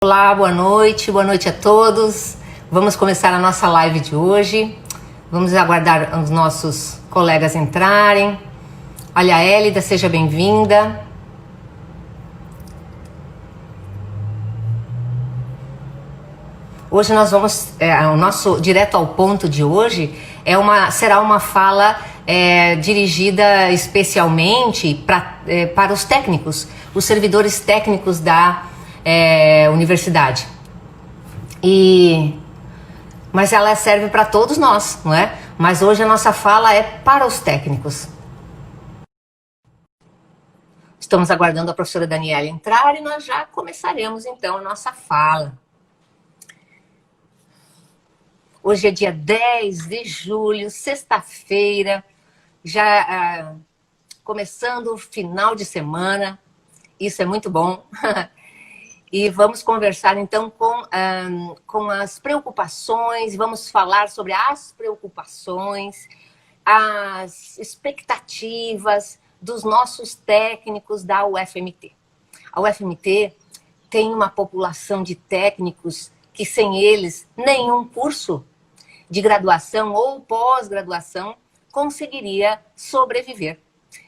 Olá, boa noite a todos. Vamos começar a nossa live de hoje. Vamos aguardar os nossos colegas entrarem. Olha, a Hélida, seja bem-vinda. Hoje nós vamos, o nosso direto ao ponto de hoje será uma fala dirigida especialmente para os técnicos, os servidores técnicos da universidade. Mas ela serve para todos nós, não é? Mas hoje a nossa fala é para os técnicos. Estamos aguardando a professora Daniela entrar e nós já começaremos então a nossa fala. Hoje é dia 10 de julho, sexta-feira, já começando o final de semana, isso é muito bom. E vamos conversar então com as preocupações, vamos falar sobre as preocupações, as expectativas dos nossos técnicos da UFMT. A UFMT tem uma população de técnicos que sem eles nenhum curso de graduação ou pós-graduação conseguiria sobreviver.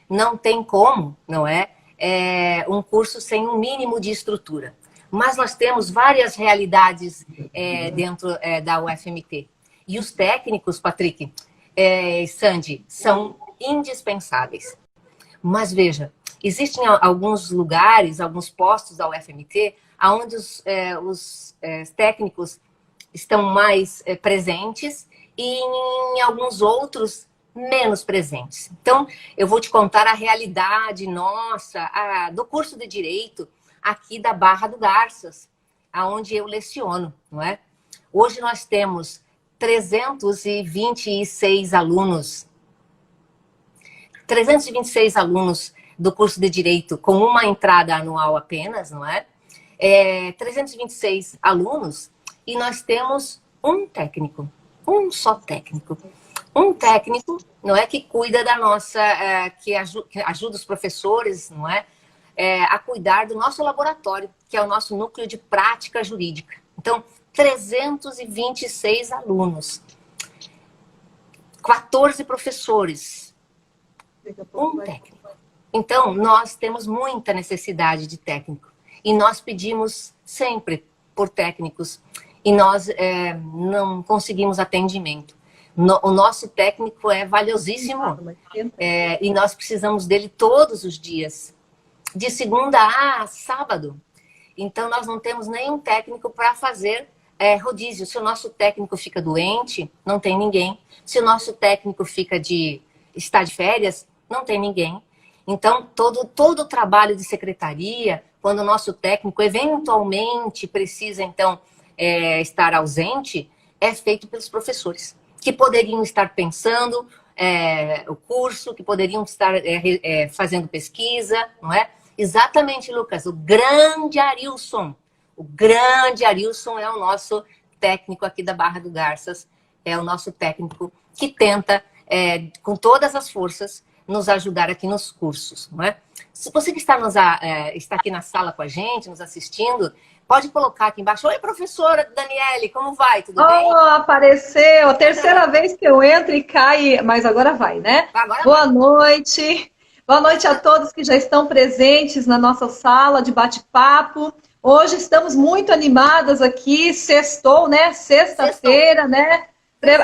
Não tem como, não é? Um curso sem um mínimo de estrutura. Mas nós temos várias realidades dentro da UFMT. E os técnicos, Patrick, Sandy, são indispensáveis. Mas veja, existem alguns lugares, alguns postos da UFMT, onde os técnicos estão mais presentes e em alguns outros menos presentes. Então, eu vou te contar a realidade nossa, do curso de Direito, aqui da Barra do Garças, aonde eu leciono, não é? Hoje nós temos 326 alunos. 326 alunos do curso de Direito com uma entrada anual apenas, não é? 326 alunos e nós temos um técnico, um só técnico. Um técnico, não é, que cuida da nossa, que ajuda os professores, não é? A cuidar do nosso laboratório, que é o nosso núcleo de prática jurídica. Então, 326 alunos, 14 professores, um técnico. Então, nós temos muita necessidade de técnico. E nós pedimos sempre por técnicos. E nós não conseguimos atendimento. O nosso técnico é valiosíssimo. E nós precisamos dele todos os dias. De segunda a sábado. Então, nós não temos nenhum técnico para fazer rodízio. Se o nosso técnico fica doente, não tem ninguém. Se o nosso técnico está de férias, não tem ninguém. Então, todo o trabalho de secretaria, quando o nosso técnico eventualmente precisa, então, estar ausente, é feito pelos professores, que poderiam estar pensando o curso, que poderiam estar fazendo pesquisa, não é? Exatamente, Lucas, o grande Arilson é o nosso técnico aqui da Barra do Garças, é o nosso técnico que tenta, com todas as forças, nos ajudar aqui nos cursos, não é? Se você que está aqui na sala com a gente, nos assistindo, pode colocar aqui embaixo. Oi, professora Daniele, como vai? Tudo bem? Apareceu! Terceira vez que eu entro e cai, mas agora vai, né? Agora Boa noite! Boa noite a todos que já estão presentes na nossa sala de bate-papo. Hoje estamos muito animadas aqui, sextou, né? Sexta-feira, né?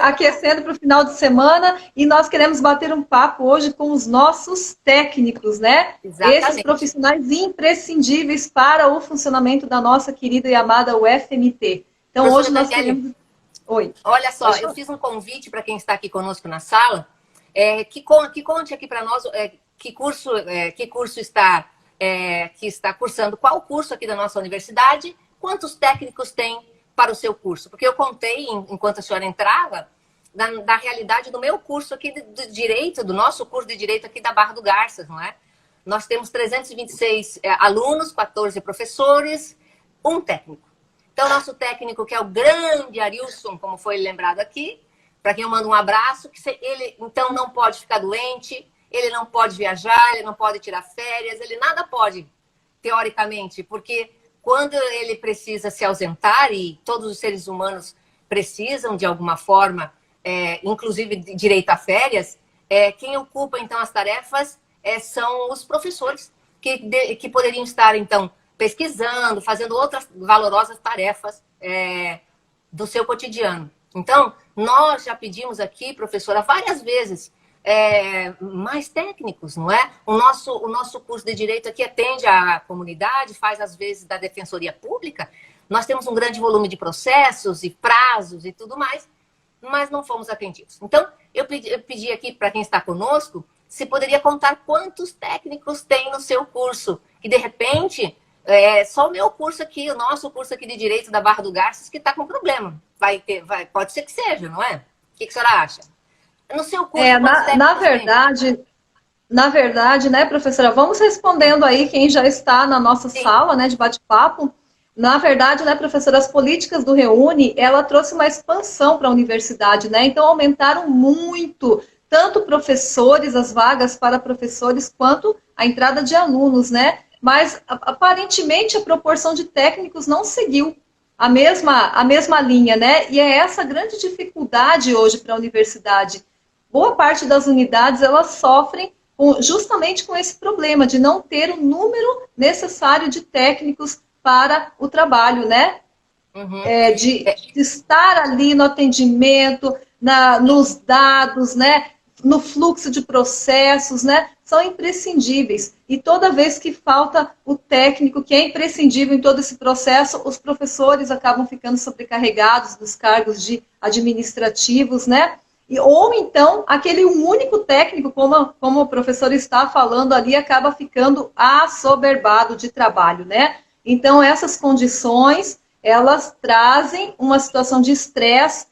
Aquecendo para o final de semana e nós queremos bater um papo hoje com os nossos técnicos, né? Exatamente. Esses profissionais imprescindíveis para o funcionamento da nossa querida e amada UFMT. Então, Professora hoje nós Daniele, queremos... Oi. Olha só, eu fiz um convite para quem está aqui conosco na sala, que conte aqui para nós que curso está cursando, qual curso aqui da nossa universidade, quantos técnicos tem para o seu curso. Porque eu contei, enquanto a senhora entrava, da realidade do meu curso aqui de Direito, do nosso curso de Direito aqui da Barra do Garças, não é? Nós temos 326 alunos, 14 professores, um técnico. Então, nosso técnico, que é o grande Arilson, como foi lembrado aqui, para quem eu mando um abraço, que ele, então, não pode ficar doente, ele não pode viajar, ele não pode tirar férias, ele nada pode, teoricamente, porque quando ele precisa se ausentar, e todos os seres humanos precisam de alguma forma, inclusive de direito a férias, quem ocupa então as tarefas são os professores, que poderiam estar então pesquisando, fazendo outras valorosas tarefas do seu cotidiano. Então, nós já pedimos aqui, professora, várias vezes, mais técnicos, não é? O nosso curso de Direito aqui atende a comunidade, faz às vezes da Defensoria Pública. Nós temos um grande volume de processos e prazos e tudo mais, mas não fomos atendidos. Então, eu pedi aqui para quem está conosco, se poderia contar quantos técnicos tem no seu curso, que de repente, só o meu curso aqui, o nosso curso aqui de Direito da Barra do Garças, que está com problema. Pode ser que seja, não é? O que a senhora acha? No seu curso, na verdade, né, professora, vamos respondendo aí quem já está na nossa sala, né, de bate-papo. Na verdade, né, professora, as políticas do Reúne, ela trouxe uma expansão para a universidade, né? Então aumentaram muito, tanto professores, as vagas para professores, quanto a entrada de alunos, né? Mas aparentemente a proporção de técnicos não seguiu a mesma linha, né? E é essa a grande dificuldade hoje para a universidade. Boa parte das unidades, elas sofrem justamente com esse problema de não ter o número necessário de técnicos para o trabalho, né? Uhum. De estar ali no atendimento, nos dados, né? No fluxo de processos, né? São imprescindíveis. E toda vez que falta o técnico, que é imprescindível em todo esse processo, os professores acabam ficando sobrecarregados dos cargos administrativos, né? Ou então, aquele único técnico, como o professor está falando ali, acaba ficando assoberbado de trabalho, né? Então, essas condições, elas trazem uma situação de estresse,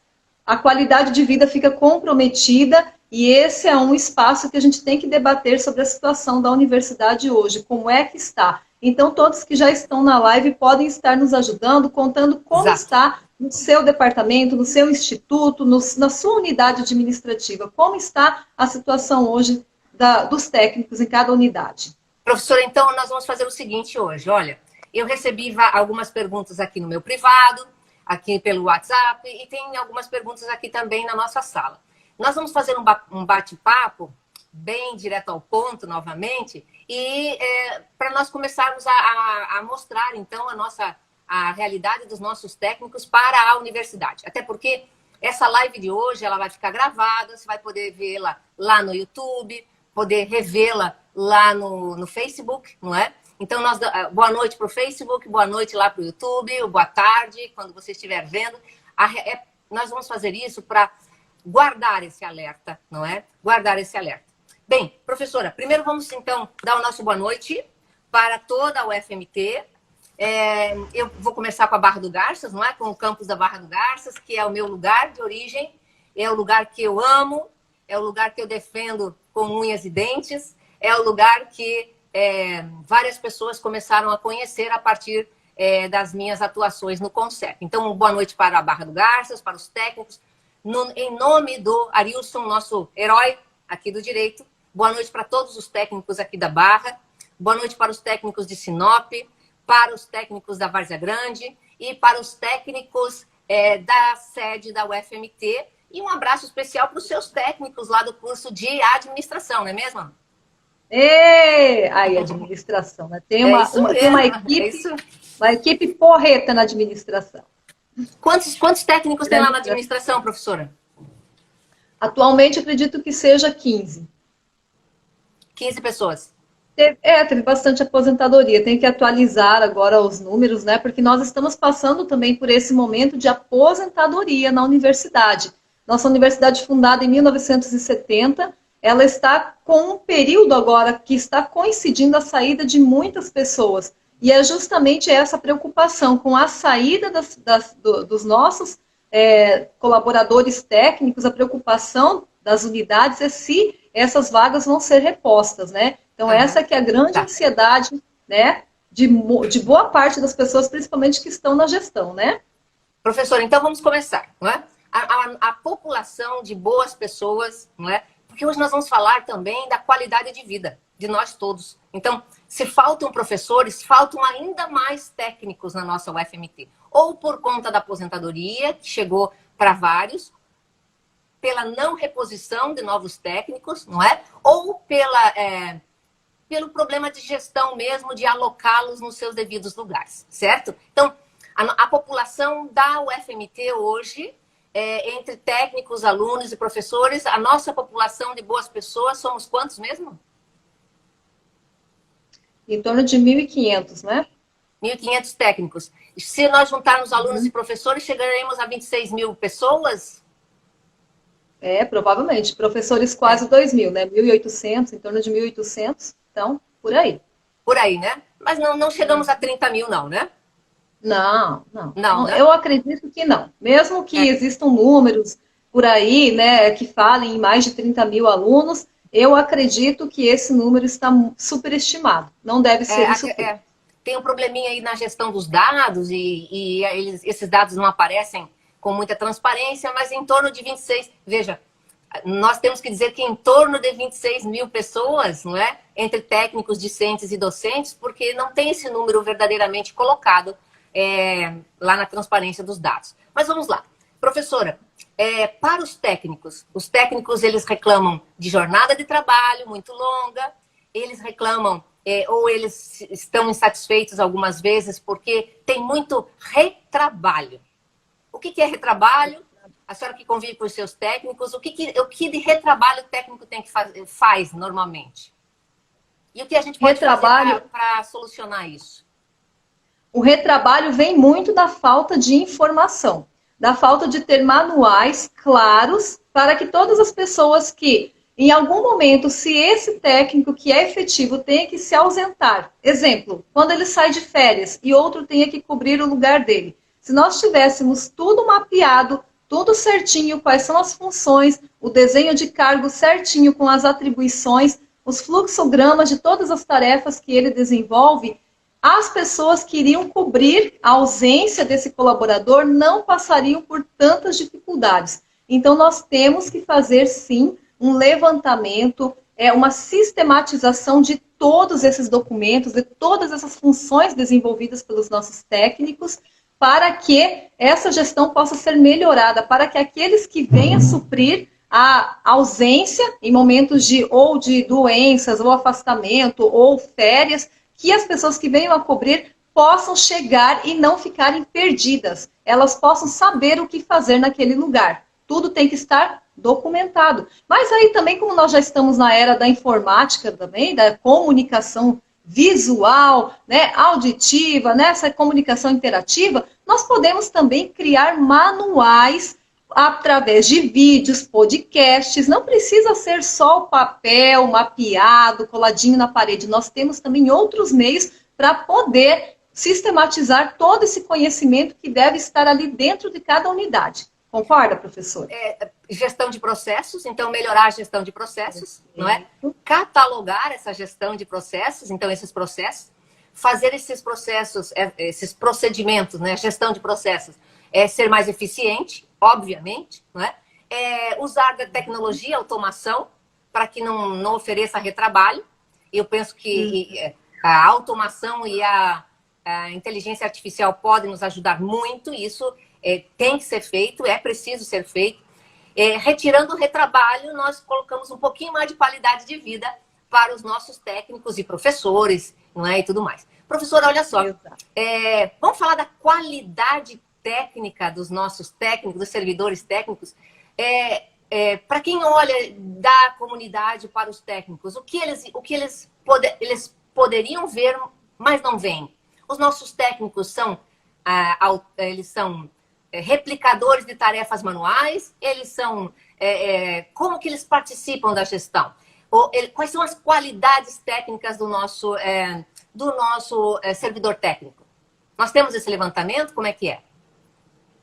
a qualidade de vida fica comprometida, e esse é um espaço que a gente tem que debater sobre a situação da universidade hoje, como é que está. Então, todos que já estão na live podem estar nos ajudando, contando como está no seu departamento, no seu instituto, na sua unidade administrativa, como está a situação hoje dos técnicos em cada unidade. Professora, então, nós vamos fazer o seguinte hoje, olha, eu recebi algumas perguntas aqui no meu privado, aqui pelo WhatsApp, e tem algumas perguntas aqui também na nossa sala. Nós vamos fazer um bate-papo bem direto ao ponto, novamente, e para nós começarmos a mostrar, então, a realidade dos nossos técnicos para a universidade. Até porque essa live de hoje ela vai ficar gravada, você vai poder vê-la lá no YouTube, poder revê-la lá no Facebook, não é? Então, boa noite para o Facebook, boa noite lá para o YouTube, boa tarde, quando você estiver vendo. Nós vamos fazer isso para guardar esse alerta, não é? Guardar esse alerta. Bem, professora, primeiro vamos, então, dar o nosso boa noite para toda a UFMT. Eu vou começar com a Barra do Garças, não é? Com o campus da Barra do Garças, que é o meu lugar de origem, é o lugar que eu amo, é o lugar que eu defendo com unhas e dentes, é o lugar que várias pessoas começaram a conhecer a partir das minhas atuações no CONCEP. Então, boa noite para a Barra do Garças, para os técnicos, em nome do Arilson, nosso herói aqui do direito. Boa noite para todos os técnicos aqui da Barra, boa noite para os técnicos de Sinop, para os técnicos da Várzea Grande e para os técnicos da sede da UFMT. E um abraço especial para os seus técnicos lá do curso de administração, não é mesmo? Aí, administração, né? Tem uma equipe porreta na administração. Quantos técnicos tem lá na administração, professora? Atualmente, acredito que seja 15. 15 pessoas. Teve bastante aposentadoria. Tem que atualizar agora os números, né? Porque nós estamos passando também por esse momento de aposentadoria na universidade. Nossa universidade, fundada em 1970, ela está com um período agora que está coincidindo a saída de muitas pessoas. E é justamente essa preocupação com a saída dos nossos colaboradores técnicos, a preocupação das unidades é se essas vagas vão ser repostas, né? Então, essa que é a grande ansiedade, né, de boa parte das pessoas, principalmente que estão na gestão, né? Professora, então vamos começar, não é? A população de boas pessoas, não é? Porque hoje nós vamos falar também da qualidade de vida de nós todos. Então, Se faltam professores, faltam ainda mais técnicos na nossa UFMT. Ou por conta da aposentadoria, que chegou para vários, pela não reposição de novos técnicos, não é? Ou pelo problema de gestão mesmo, de alocá-los nos seus devidos lugares, certo? Então, a população da UFMT hoje, entre técnicos, alunos e professores, a nossa população de boas pessoas, somos quantos mesmo? Em torno de 1.500, né? 1.500 técnicos. Se nós juntarmos alunos e professores, chegaremos a 26 mil pessoas? Provavelmente. Professores quase 2.000, né? 1.800, em torno de 1.800. Então, por aí. Por aí, né? Mas não chegamos a 30 mil, não, né? Não, né? Eu acredito que não. Mesmo que existam números por aí, né, que falem em mais de 30 mil alunos, eu acredito que esse número está superestimado. Não deve ser isso tudo. Tem um probleminha aí na gestão dos dados e esses dados não aparecem com muita transparência, mas em torno de 26... Veja, nós temos que dizer que em torno de 26 mil pessoas, não é? Entre técnicos, discentes e docentes, porque não tem esse número verdadeiramente colocado lá na transparência dos dados. Mas vamos lá. Professora, para os técnicos eles reclamam de jornada de trabalho muito longa, eles reclamam ou eles estão insatisfeitos algumas vezes porque tem muito retrabalho. O que é retrabalho? A senhora que convive com os seus técnicos, o que de retrabalho o técnico tem que faz normalmente? E o que a gente pode fazer para solucionar isso? O retrabalho vem muito da falta de informação, da falta de ter manuais claros para que todas as pessoas que, em algum momento, se esse técnico que é efetivo tenha que se ausentar, exemplo, quando ele sai de férias e outro tenha que cobrir o lugar dele, se nós tivéssemos tudo mapeado, tudo certinho, quais são as funções, o desenho de cargo certinho com as atribuições, os fluxogramas de todas as tarefas que ele desenvolve, as pessoas que iriam cobrir a ausência desse colaborador não passariam por tantas dificuldades. Então, nós temos que fazer, sim, um levantamento, uma sistematização de todos esses documentos, de todas essas funções desenvolvidas pelos nossos técnicos, para que essa gestão possa ser melhorada, para que aqueles que venham suprir a ausência em momentos de doenças, ou afastamento, ou férias, que as pessoas que venham a cobrir possam chegar e não ficarem perdidas. Elas possam saber o que fazer naquele lugar. Tudo tem que estar documentado. Mas aí também, como nós já estamos na era da informática também, da comunicação visual, né, auditiva, nessa comunicação interativa, nós podemos também criar manuais através de vídeos, podcasts. Não precisa ser só o papel mapeado, coladinho na parede. Nós temos também outros meios para poder sistematizar todo esse conhecimento que deve estar ali dentro de cada unidade. Concorda, professor? Gestão de processos, então melhorar a gestão de processos, não é? Catalogar essa gestão de processos, então esses processos, fazer esses processos, esses procedimentos, né? Gestão de processos, ser mais eficiente, obviamente, não é? Usar da tecnologia, automação, para que não ofereça retrabalho. Eu penso que a automação e a inteligência artificial podem nos ajudar muito, isso tem que ser feito, é preciso ser feito. Retirando o retrabalho, nós colocamos um pouquinho mais de qualidade de vida para os nossos técnicos e professores, não é? E tudo mais. Professora, olha só, vamos falar da qualidade técnica dos nossos técnicos, dos servidores técnicos. Para quem olha da comunidade para os técnicos, o que eles poderiam ver, mas não veem? Os nossos técnicos eles são replicadores de tarefas manuais, eles são... como que eles participam da gestão? Quais são as qualidades técnicas do nosso servidor técnico? Nós temos esse levantamento? Como é que é?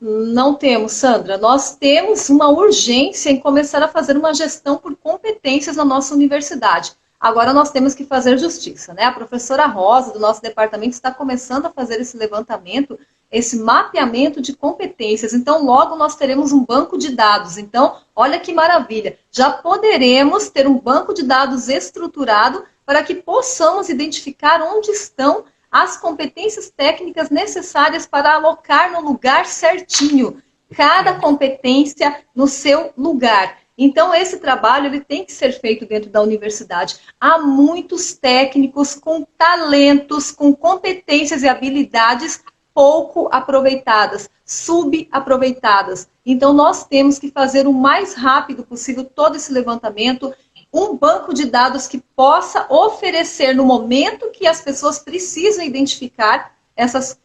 Não temos, Sandra. Nós temos uma urgência em começar a fazer uma gestão por competências na nossa universidade. Agora nós temos que fazer justiça, né? A professora Rosa, do nosso departamento, está começando a fazer esse levantamento, esse mapeamento de competências. Então, logo nós teremos um banco de dados. Então, olha que maravilha. Já poderemos ter um banco de dados estruturado para que possamos identificar onde estão as competências técnicas necessárias para alocar no lugar certinho, cada competência no seu lugar. Então, esse trabalho ele tem que ser feito dentro da universidade. Há muitos técnicos com talentos, com competências e habilidades pouco aproveitadas, subaproveitadas. Então, nós temos que fazer o mais rápido possível todo esse levantamento, um banco de dados que possa oferecer no momento que as pessoas precisam identificar essas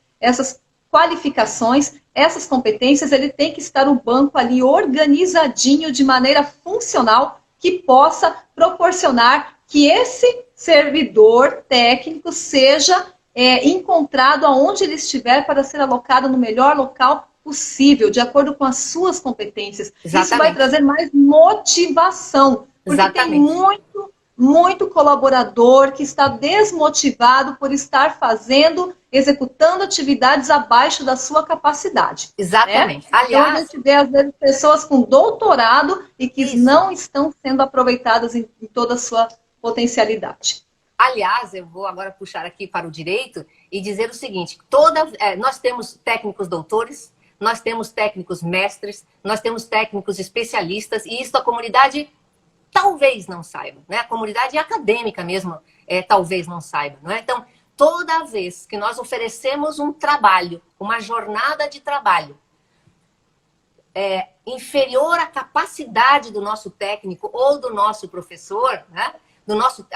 qualificações, essas competências, ele tem que estar o banco ali organizadinho de maneira funcional que possa proporcionar que esse servidor técnico seja encontrado aonde ele estiver para ser alocado no melhor local possível, de acordo com as suas competências. Exatamente. Isso vai trazer mais motivação, porque Exatamente. Tem muito colaborador que está desmotivado por estar executando atividades abaixo da sua capacidade. Exatamente. Né? Aliás, então, a gente vê, às vezes, pessoas com doutorado e que não estão sendo aproveitadas em toda a sua potencialidade. Aliás, eu vou agora puxar aqui para o direito e dizer o seguinte, nós temos técnicos doutores, nós temos técnicos mestres, nós temos técnicos especialistas, e isso a comunidade talvez não saiba, né? A comunidade acadêmica mesmo talvez não saiba, não é? Então, toda vez que nós oferecemos um trabalho, uma jornada de trabalho inferior à capacidade do nosso técnico ou do nosso professor, né?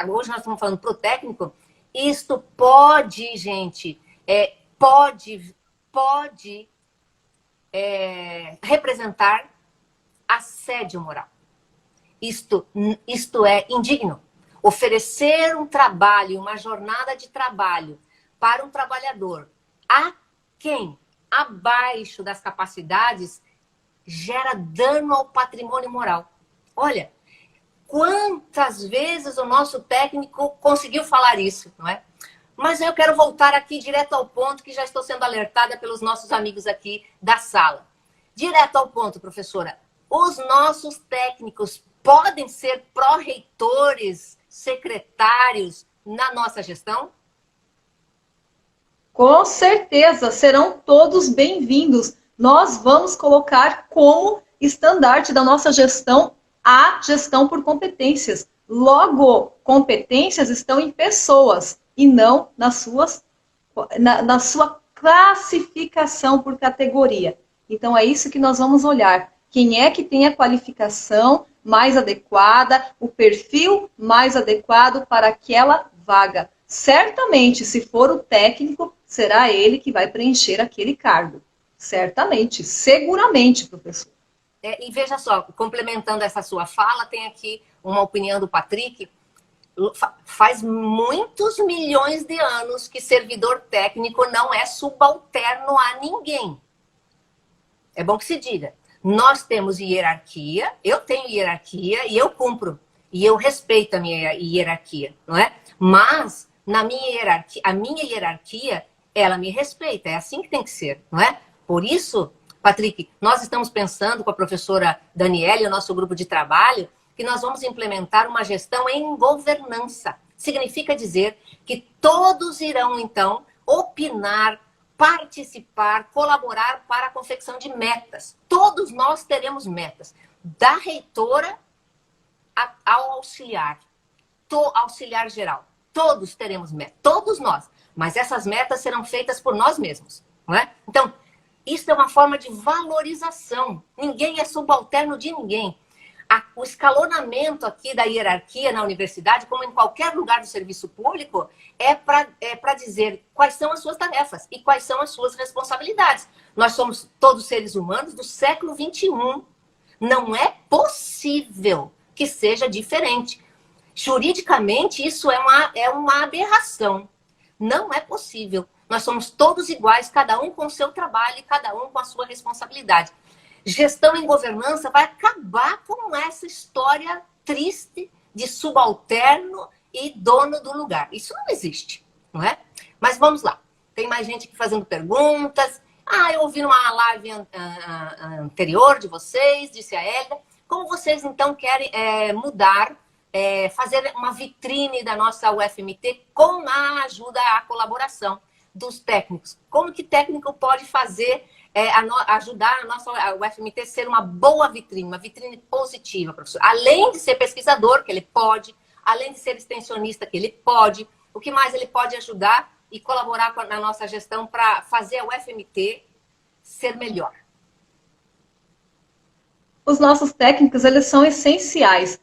Hoje nós estamos falando para o técnico, isto pode, gente, pode representar assédio moral. Isto é indigno. Oferecer um trabalho, uma jornada de trabalho para um trabalhador a quem, abaixo das capacidades, gera dano ao patrimônio moral. Olha, quantas vezes o nosso técnico conseguiu falar isso, não é? Mas eu quero voltar aqui direto ao ponto, que já estou sendo alertada pelos nossos amigos aqui da sala. Direto ao ponto, professora. Os nossos técnicos podem ser pró-reitores, secretários na nossa gestão? Com certeza, serão todos bem-vindos. Nós vamos colocar como estandarte da nossa gestão a gestão por competências. Logo, competências estão em pessoas e não na sua classificação por categoria. Então, é isso que nós vamos olhar. Quem é que tem a qualificação mais adequada, o perfil mais adequado para aquela vaga. Certamente, se for o técnico, será ele que vai preencher aquele cargo. Certamente, seguramente, professor. E veja só, complementando essa sua fala, tem aqui uma opinião do Patrick. Faz muitos milhões de anos que servidor técnico não é subalterno a ninguém. É bom que se diga. Nós temos hierarquia, eu tenho hierarquia e eu cumpro. E eu respeito a minha hierarquia, não é? Mas, a minha hierarquia, ela me respeita. É assim que tem que ser, não é? Por isso, Patrick, nós estamos pensando com a professora Daniela e o nosso grupo de trabalho que nós vamos implementar uma gestão em governança. Significa dizer que todos irão, então, opinar, participar, colaborar para a confecção de metas. Todos nós teremos metas. Da reitora ao auxiliar, auxiliar geral. Todos teremos metas. Todos nós. Mas essas metas serão feitas por nós mesmos. Não é? Então, isso é uma forma de valorização. Ninguém é subalterno de ninguém. O escalonamento aqui da hierarquia na universidade, como em qualquer lugar do serviço público, é para dizer quais são as suas tarefas e quais são as suas responsabilidades. Nós somos todos seres humanos do século XXI. Não é possível que seja diferente. Juridicamente, isso é uma aberração. Não é possível. Nós somos todos iguais, cada um com o seu trabalho e cada um com a sua responsabilidade. Gestão em governança vai acabar com essa história triste de subalterno e dono do lugar. Isso não existe, não é? Mas vamos lá. Tem mais gente aqui fazendo perguntas. Eu ouvi numa live anterior de vocês, disse a Hélida. Como vocês, então, querem mudar fazer uma vitrine da nossa UFMT com a ajuda, a colaboração dos técnicos. Como que técnico pode fazer, ajudar a nossa UFMT a ser uma boa vitrine, uma vitrine positiva, professor? Além de ser pesquisador, que ele pode, além de ser extensionista, que ele pode, o que mais ele pode ajudar e colaborar na nossa gestão para fazer a UFMT ser melhor? Os nossos técnicos, eles são essenciais.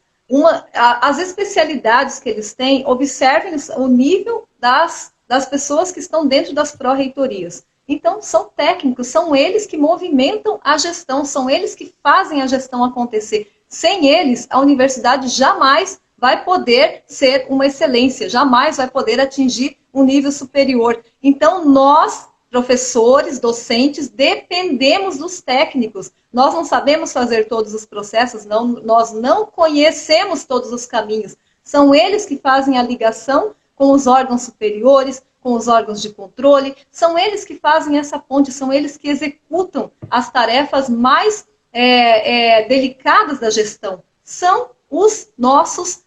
As especialidades que eles têm, observem o nível das pessoas que estão dentro das pró-reitorias. Então, são técnicos, são eles que movimentam a gestão, são eles que fazem a gestão acontecer. Sem eles, a universidade jamais vai poder ser uma excelência, jamais vai poder atingir um nível superior. Então, nós, professores, docentes, dependemos dos técnicos. Nós não sabemos fazer todos os processos, nós não conhecemos todos os caminhos. São eles que fazem a ligação com os órgãos superiores, com os órgãos de controle, são eles que fazem essa ponte, são eles que executam as tarefas mais delicadas da gestão. São os nossos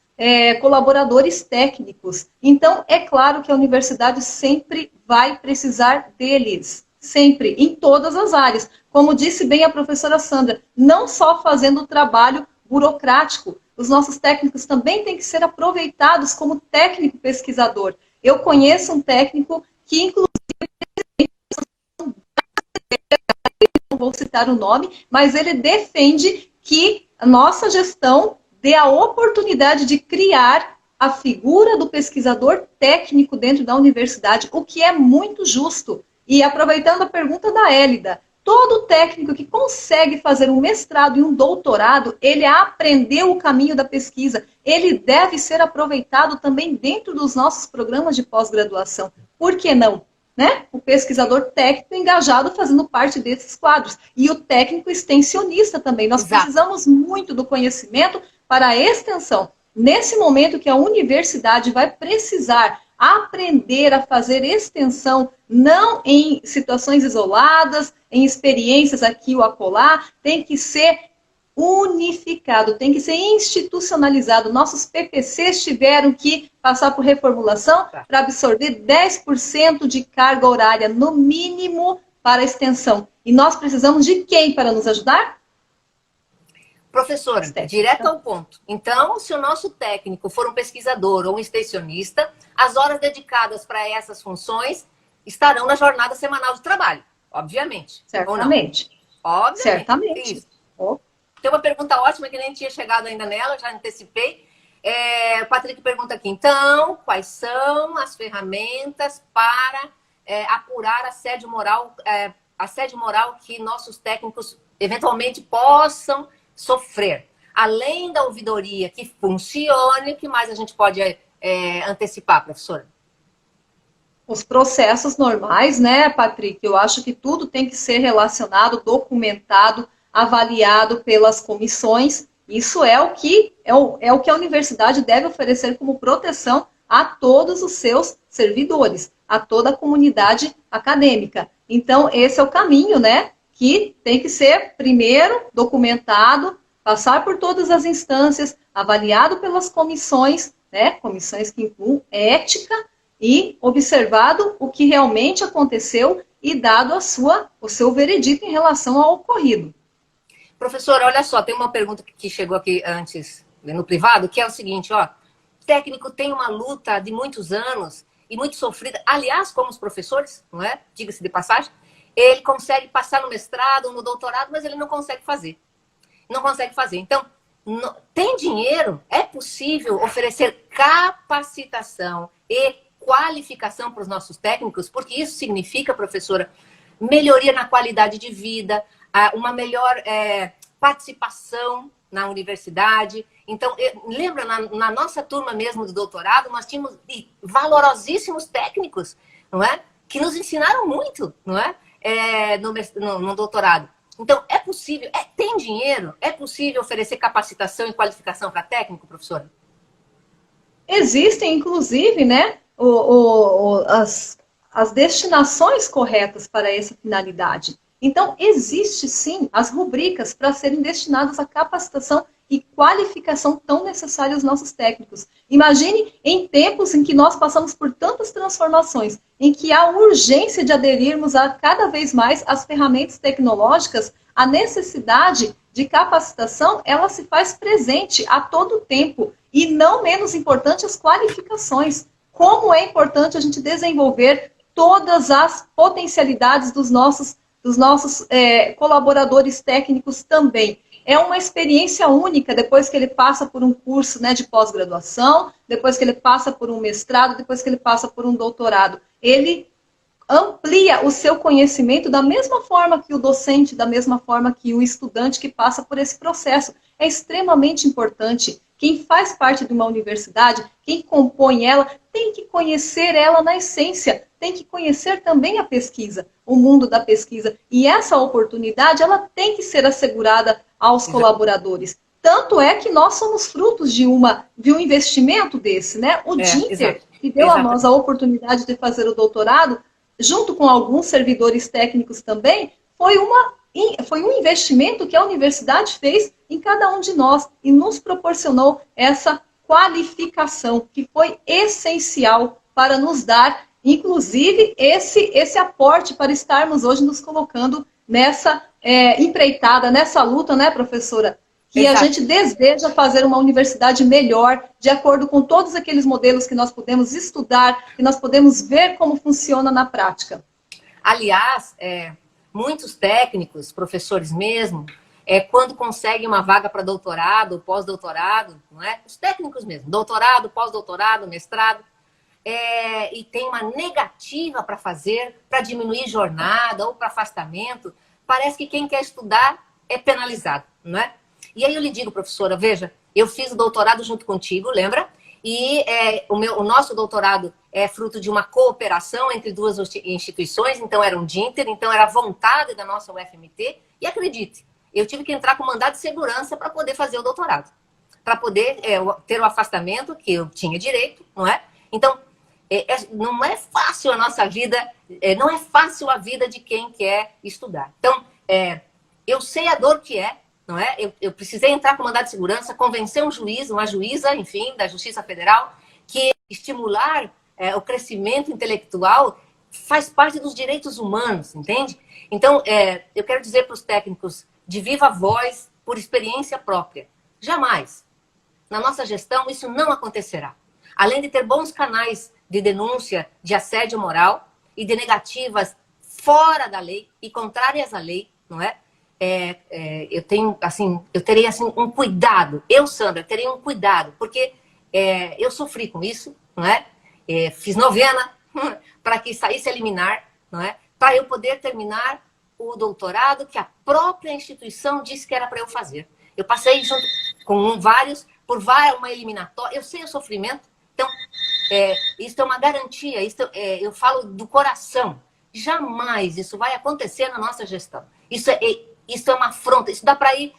colaboradores técnicos. Então, é claro que a universidade sempre vai precisar deles, sempre, em todas as áreas. Como disse bem a professora Sandra, não só fazendo o trabalho burocrático, os nossos técnicos também têm que ser aproveitados como técnico pesquisador. Eu conheço um técnico que, inclusive, não vou citar o nome, mas ele defende que a nossa gestão dê a oportunidade de criar a figura do pesquisador técnico dentro da universidade, o que é muito justo. E aproveitando a pergunta da Hélida, todo técnico que consegue fazer um mestrado e um doutorado, ele aprendeu o caminho da pesquisa. Ele deve ser aproveitado também dentro dos nossos programas de pós-graduação. Por que não? Né? O pesquisador técnico engajado fazendo parte desses quadros. E o técnico extensionista também. Nós precisamos muito do conhecimento para a extensão. Nesse momento que a universidade vai precisar aprender a fazer extensão, não em situações isoladas, em experiências aqui ou acolá, tem que ser unificado, tem que ser institucionalizado. Nossos PPCs tiveram que passar por reformulação para absorver 10% de carga horária, no mínimo, para a extensão. E nós precisamos de quem para nos ajudar? Professora, direto ao ponto. Então, se o nosso técnico for um pesquisador ou um extensionista, as horas dedicadas para essas funções estarão na jornada semanal de trabalho, obviamente. Certamente. Obviamente. Certamente. Isso. Tem uma pergunta ótima que nem tinha chegado ainda nela, já antecipei. O Patrick pergunta aqui, então, quais são as ferramentas para apurar assédio moral que nossos técnicos eventualmente possam sofrer? Além da ouvidoria que funcione, o que mais a gente pode antecipar, professora? Os processos normais, né, Patrick? Eu acho que tudo tem que ser relacionado, documentado, avaliado pelas comissões. Isso é o que a universidade deve oferecer como proteção a todos os seus servidores, a toda a comunidade acadêmica. Então, esse é o caminho, né? Que tem que ser, primeiro, documentado, passar por todas as instâncias, avaliado pelas comissões, né? Comissões que incluem ética, e observado o que realmente aconteceu e dado o seu veredito em relação ao ocorrido. Professora, olha só, tem uma pergunta que chegou aqui antes, no privado, que é o seguinte, ó. O técnico tem uma luta de muitos anos e muito sofrida, aliás, como os professores, não é? Diga-se de passagem, ele consegue passar no mestrado, no doutorado, mas ele não consegue fazer. Não consegue fazer. Então, tem dinheiro? É possível oferecer capacitação e qualificação para os nossos técnicos? Porque isso significa, professora, melhoria na qualidade de vida, uma melhor participação na universidade. Então, lembra, na nossa turma mesmo do doutorado, nós tínhamos valorosíssimos técnicos, não é? Que nos ensinaram muito, não é? No doutorado. Então, é possível, tem dinheiro? É possível oferecer capacitação e qualificação para técnico, professora? Existem, inclusive, né, as destinações corretas para essa finalidade. Então, existe sim as rubricas para serem destinadas à capacitação e qualificação tão necessária aos nossos técnicos. Imagine em tempos em que nós passamos por tantas transformações, em que há urgência de aderirmos a cada vez mais às ferramentas tecnológicas, a necessidade de capacitação, ela se faz presente a todo tempo. E não menos importante, as qualificações. Como é importante a gente desenvolver todas as potencialidades dos nossos colaboradores técnicos também. É uma experiência única depois que ele passa por um curso, né, de pós-graduação, depois que ele passa por um mestrado, depois que ele passa por um doutorado. Ele amplia o seu conhecimento da mesma forma que o docente, da mesma forma que o estudante que passa por esse processo. É extremamente importante. Quem faz parte de uma universidade, quem compõe ela, tem que conhecer ela na essência, tem que conhecer também a pesquisa, o mundo da pesquisa. E essa oportunidade, ela tem que ser assegurada aos colaboradores. Tanto é que nós somos frutos de um investimento desse, né? O Dinter, que deu a nós a oportunidade de fazer o doutorado, junto com alguns servidores técnicos também, foi um investimento que a universidade fez em cada um de nós e nos proporcionou essa qualificação que foi essencial para nos dar, inclusive, esse aporte para estarmos hoje nos colocando nessa empreitada, nessa luta, né, professora? Que a gente deseja fazer uma universidade melhor, de acordo com todos aqueles modelos que nós podemos estudar, que nós podemos ver como funciona na prática. Aliás, muitos técnicos, professores mesmo, quando conseguem uma vaga para doutorado, pós-doutorado, não é? Os técnicos mesmo, doutorado, pós-doutorado, mestrado, e tem uma negativa para fazer, para diminuir jornada ou para afastamento, parece que quem quer estudar é penalizado, não é? E aí eu lhe digo, professora, veja, eu fiz o doutorado junto contigo, lembra? E o nosso doutorado é fruto de uma cooperação entre duas instituições, então era um Dinter, então era vontade da nossa UFMT, e acredite, eu tive que entrar com mandado de segurança para poder fazer o doutorado, para poder ter o afastamento que eu tinha direito, não é? Então, não é fácil a nossa vida, não é fácil a vida de quem quer estudar. Então, eu sei a dor que é, não é? Eu precisei entrar com mandado de segurança, convencer um juiz, uma juíza, enfim, da Justiça Federal, que estimular o crescimento intelectual faz parte dos direitos humanos, entende? Então, eu quero dizer para os técnicos de viva voz, por experiência própria, jamais, na nossa gestão, isso não acontecerá. Além de ter bons canais de denúncia de assédio moral e de negativas fora da lei e contrárias à lei, não é? Eu terei assim um cuidado. Eu, Sandra, terei um cuidado, porque eu sofri com isso, não é? Fiz novena para que saísse a liminar, não é? Para eu poder terminar o doutorado que a própria instituição disse que era para eu fazer. Eu passei junto com vários, por uma eliminatória. Eu sei o sofrimento. Então, isso é uma garantia. Eu falo do coração. Jamais isso vai acontecer na nossa gestão. Isso é uma afronta. Isso dá para ir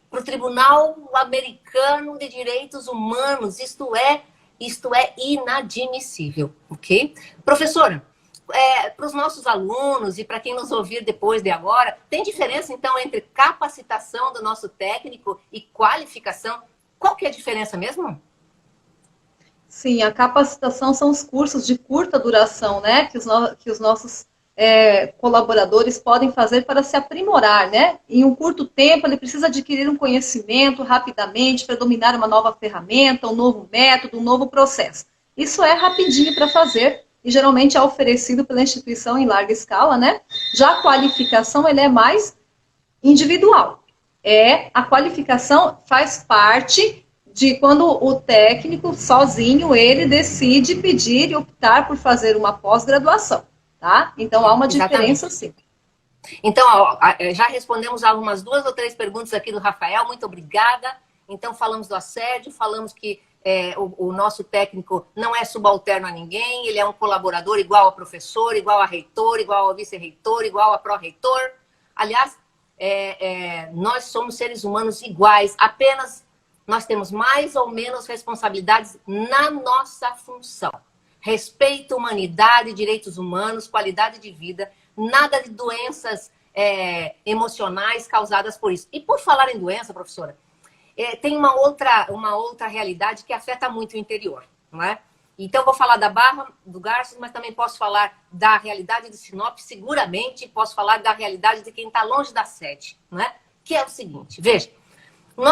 para o Tribunal Americano de Direitos Humanos. Isto é inadmissível, ok? Professora, para os nossos alunos e para quem nos ouvir depois de agora, tem diferença, então, entre capacitação do nosso técnico e qualificação? Qual que é a diferença mesmo? Sim, a capacitação são os cursos de curta duração, né? Que os nossos colaboradores podem fazer para se aprimorar, né? Em um curto tempo, ele precisa adquirir um conhecimento rapidamente para dominar uma nova ferramenta, um novo método, um novo processo. Isso é rapidinho para fazer e geralmente é oferecido pela instituição em larga escala, né? Já a qualificação, ele é mais individual. A qualificação faz parte de quando o técnico, sozinho, ele decide pedir e optar por fazer uma pós-graduação. Tá? Então, há uma diferença, sim. Então, já respondemos algumas 2 ou 3 perguntas aqui do Rafael. Muito obrigada. Então, falamos do assédio, falamos que o nosso técnico não é subalterno a ninguém, ele é um colaborador igual a professor, igual a reitor, igual a vice-reitor, igual a pró-reitor. Aliás, nós somos seres humanos iguais, apenas nós temos mais ou menos responsabilidades na nossa função. Respeito, humanidade, direitos humanos, qualidade de vida, nada de doenças emocionais causadas por isso. E por falar em doença, professora, tem uma outra realidade que afeta muito o interior, não é? Então, vou falar da Barra do Garças, mas também posso falar da realidade de Sinop, seguramente posso falar da realidade de quem está longe da sede, não é? Que é o seguinte, veja, o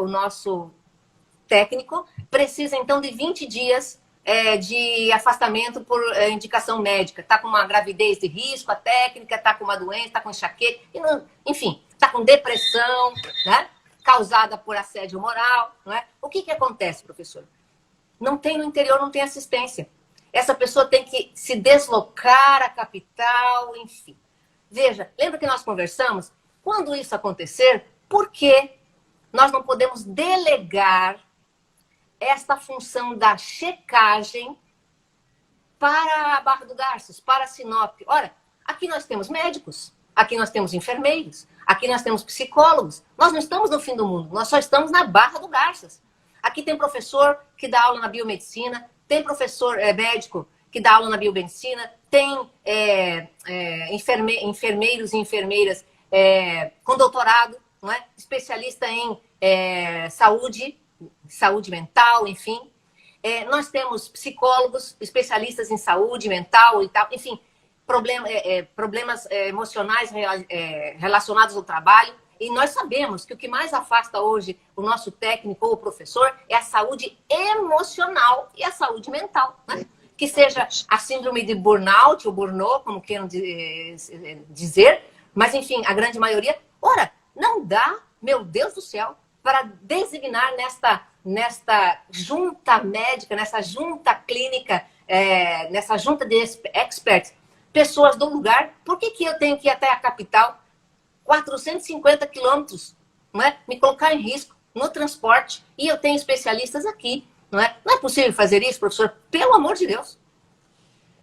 nosso técnico precisa, então, de 20 dias de afastamento por indicação médica. Está com uma gravidez de risco, a técnica, está com uma doença, está com enxaqueca, enfim, está com depressão, né? Causada por assédio moral, não é? O que acontece, professor? Não tem no interior, não tem assistência. Essa pessoa tem que se deslocar à capital, enfim. Veja, lembra que nós conversamos? Quando isso acontecer, por que nós não podemos delegar esta função da checagem para a Barra do Garças, para a Sinop? Ora, aqui nós temos médicos, aqui nós temos enfermeiros, aqui nós temos psicólogos. Nós não estamos no fim do mundo, nós só estamos na Barra do Garças. Aqui tem professor que dá aula na biomedicina, tem professor médico que dá aula na biomedicina, tem enfermeiros e enfermeiras com doutorado, não é? Especialista em saúde mental, enfim. Nós temos psicólogos, especialistas em saúde mental e tal, enfim, problemas emocionais relacionados ao trabalho. E nós sabemos que o que mais afasta hoje o nosso técnico ou o professor é a saúde emocional e a saúde mental, né? Que seja a síndrome de burnout, ou burnout, como queiram dizer, mas, enfim, a grande maioria. Ora, não dá, meu Deus do céu, para designar nesta junta médica, nessa junta clínica, nessa junta de experts, pessoas do lugar. Por que eu tenho que ir até a capital 450 quilômetros, não é? Me colocar em risco no transporte, e eu tenho especialistas aqui, não é? Não é possível fazer isso, professor? Pelo amor de Deus.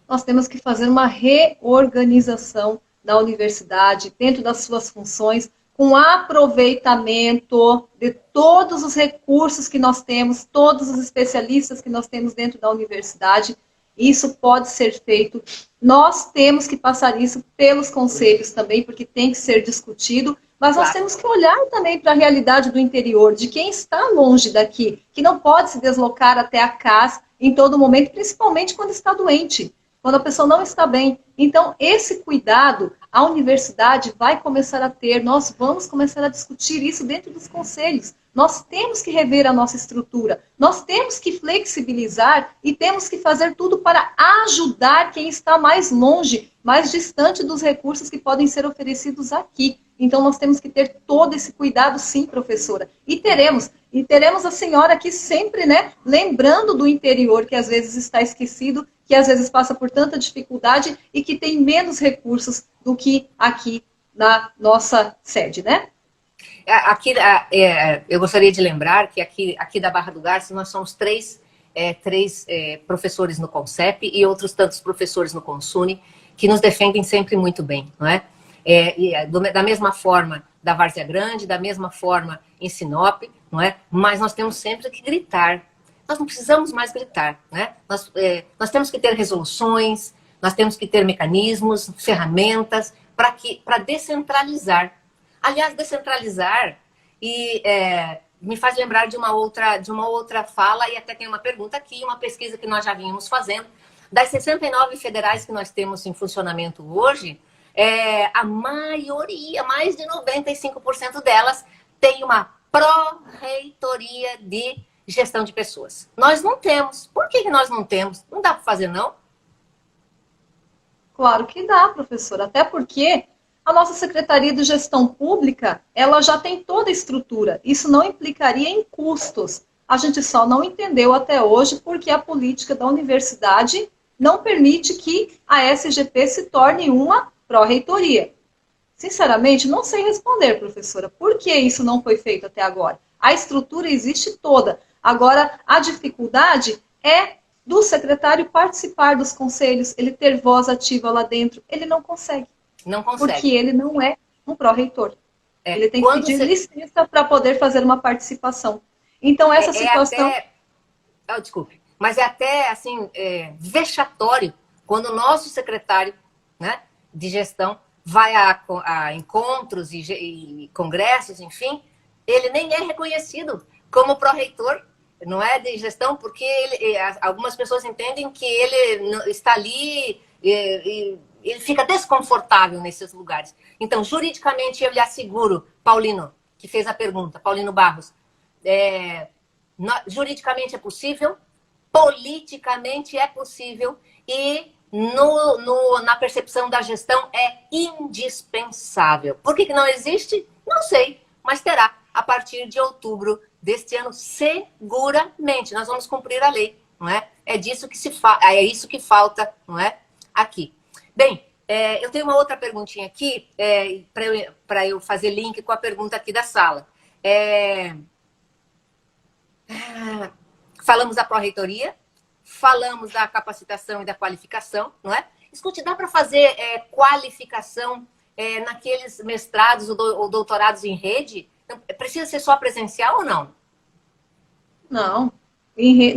Nós temos que fazer uma reorganização da universidade, dentro das suas funções, com aproveitamento de todos os recursos que nós temos, todos os especialistas que nós temos dentro da universidade. Isso pode ser feito. Nós temos que passar isso pelos conselhos também, porque tem que ser discutido, mas nós temos que olhar também para a realidade do interior, de quem está longe daqui, que não pode se deslocar até a casa em todo momento, principalmente quando está doente, quando a pessoa não está bem. Então, esse cuidado, a universidade vai começar a ter, nós vamos começar a discutir isso dentro dos conselhos. Nós temos que rever a nossa estrutura, nós temos que flexibilizar e temos que fazer tudo para ajudar quem está mais longe, mais distante dos recursos que podem ser oferecidos aqui. Então, nós temos que ter todo esse cuidado, sim, professora. E teremos a senhora aqui sempre, né, lembrando do interior, que às vezes está esquecido, que às vezes passa por tanta dificuldade e que tem menos recursos do que aqui na nossa sede, né? Aqui, eu gostaria de lembrar que aqui da Barra do Garças nós somos três professores no CONCEP e outros tantos professores no CONSUNE que nos defendem sempre muito bem, não é? Da mesma forma da Várzea Grande, da mesma forma em Sinop, não é? Mas nós temos sempre que gritar. Nós não precisamos mais gritar, né? Nós temos que ter resoluções, nós temos que ter mecanismos, ferramentas para descentralizar. Aliás, descentralizar me faz lembrar de uma outra fala, e até tem uma pergunta aqui, uma pesquisa que nós já vínhamos fazendo. Das 69 federais que nós temos em funcionamento hoje, a maioria, mais de 95% delas, tem uma pró-reitoria de gestão de pessoas. Nós não temos. Por que nós não temos? Não dá para fazer, não? Claro que dá, professora. Até porque a nossa Secretaria de Gestão Pública, ela já tem toda a estrutura. Isso não implicaria em custos. A gente só não entendeu até hoje porque a política da universidade não permite que a SGP se torne uma pró-reitoria. Sinceramente, não sei responder, professora, por que isso não foi feito até agora. A estrutura existe toda. Agora, a dificuldade é do secretário participar dos conselhos, ele ter voz ativa lá dentro. Ele não consegue. Não consegue. Porque ele não é um pró-reitor. Ele tem que pedir licença para poder fazer uma participação. Então, essa situação... desculpe, mas é até, assim, vexatório quando o nosso secretário, né, de gestão vai a encontros e congressos, enfim, ele nem é reconhecido como pró-reitor, não é, de gestão, porque algumas pessoas entendem que ele está ali e ele fica desconfortável nesses lugares. Então, juridicamente, eu lhe asseguro, Paulino, que fez a pergunta, Paulino Barros, juridicamente é possível, politicamente é possível e na percepção da gestão é indispensável. Por que não existe? Não sei, mas terá a partir de outubro deste ano, seguramente. Nós vamos cumprir a lei, não é? É disso que é isso que falta, não é? Aqui. Bem, eu tenho uma outra perguntinha aqui, para eu fazer link com a pergunta aqui da sala. Falamos da pró-reitoria, falamos da capacitação e da qualificação, não é? Escute, dá para fazer qualificação naqueles mestrados ou doutorados em rede? Precisa ser só presencial ou não? Não.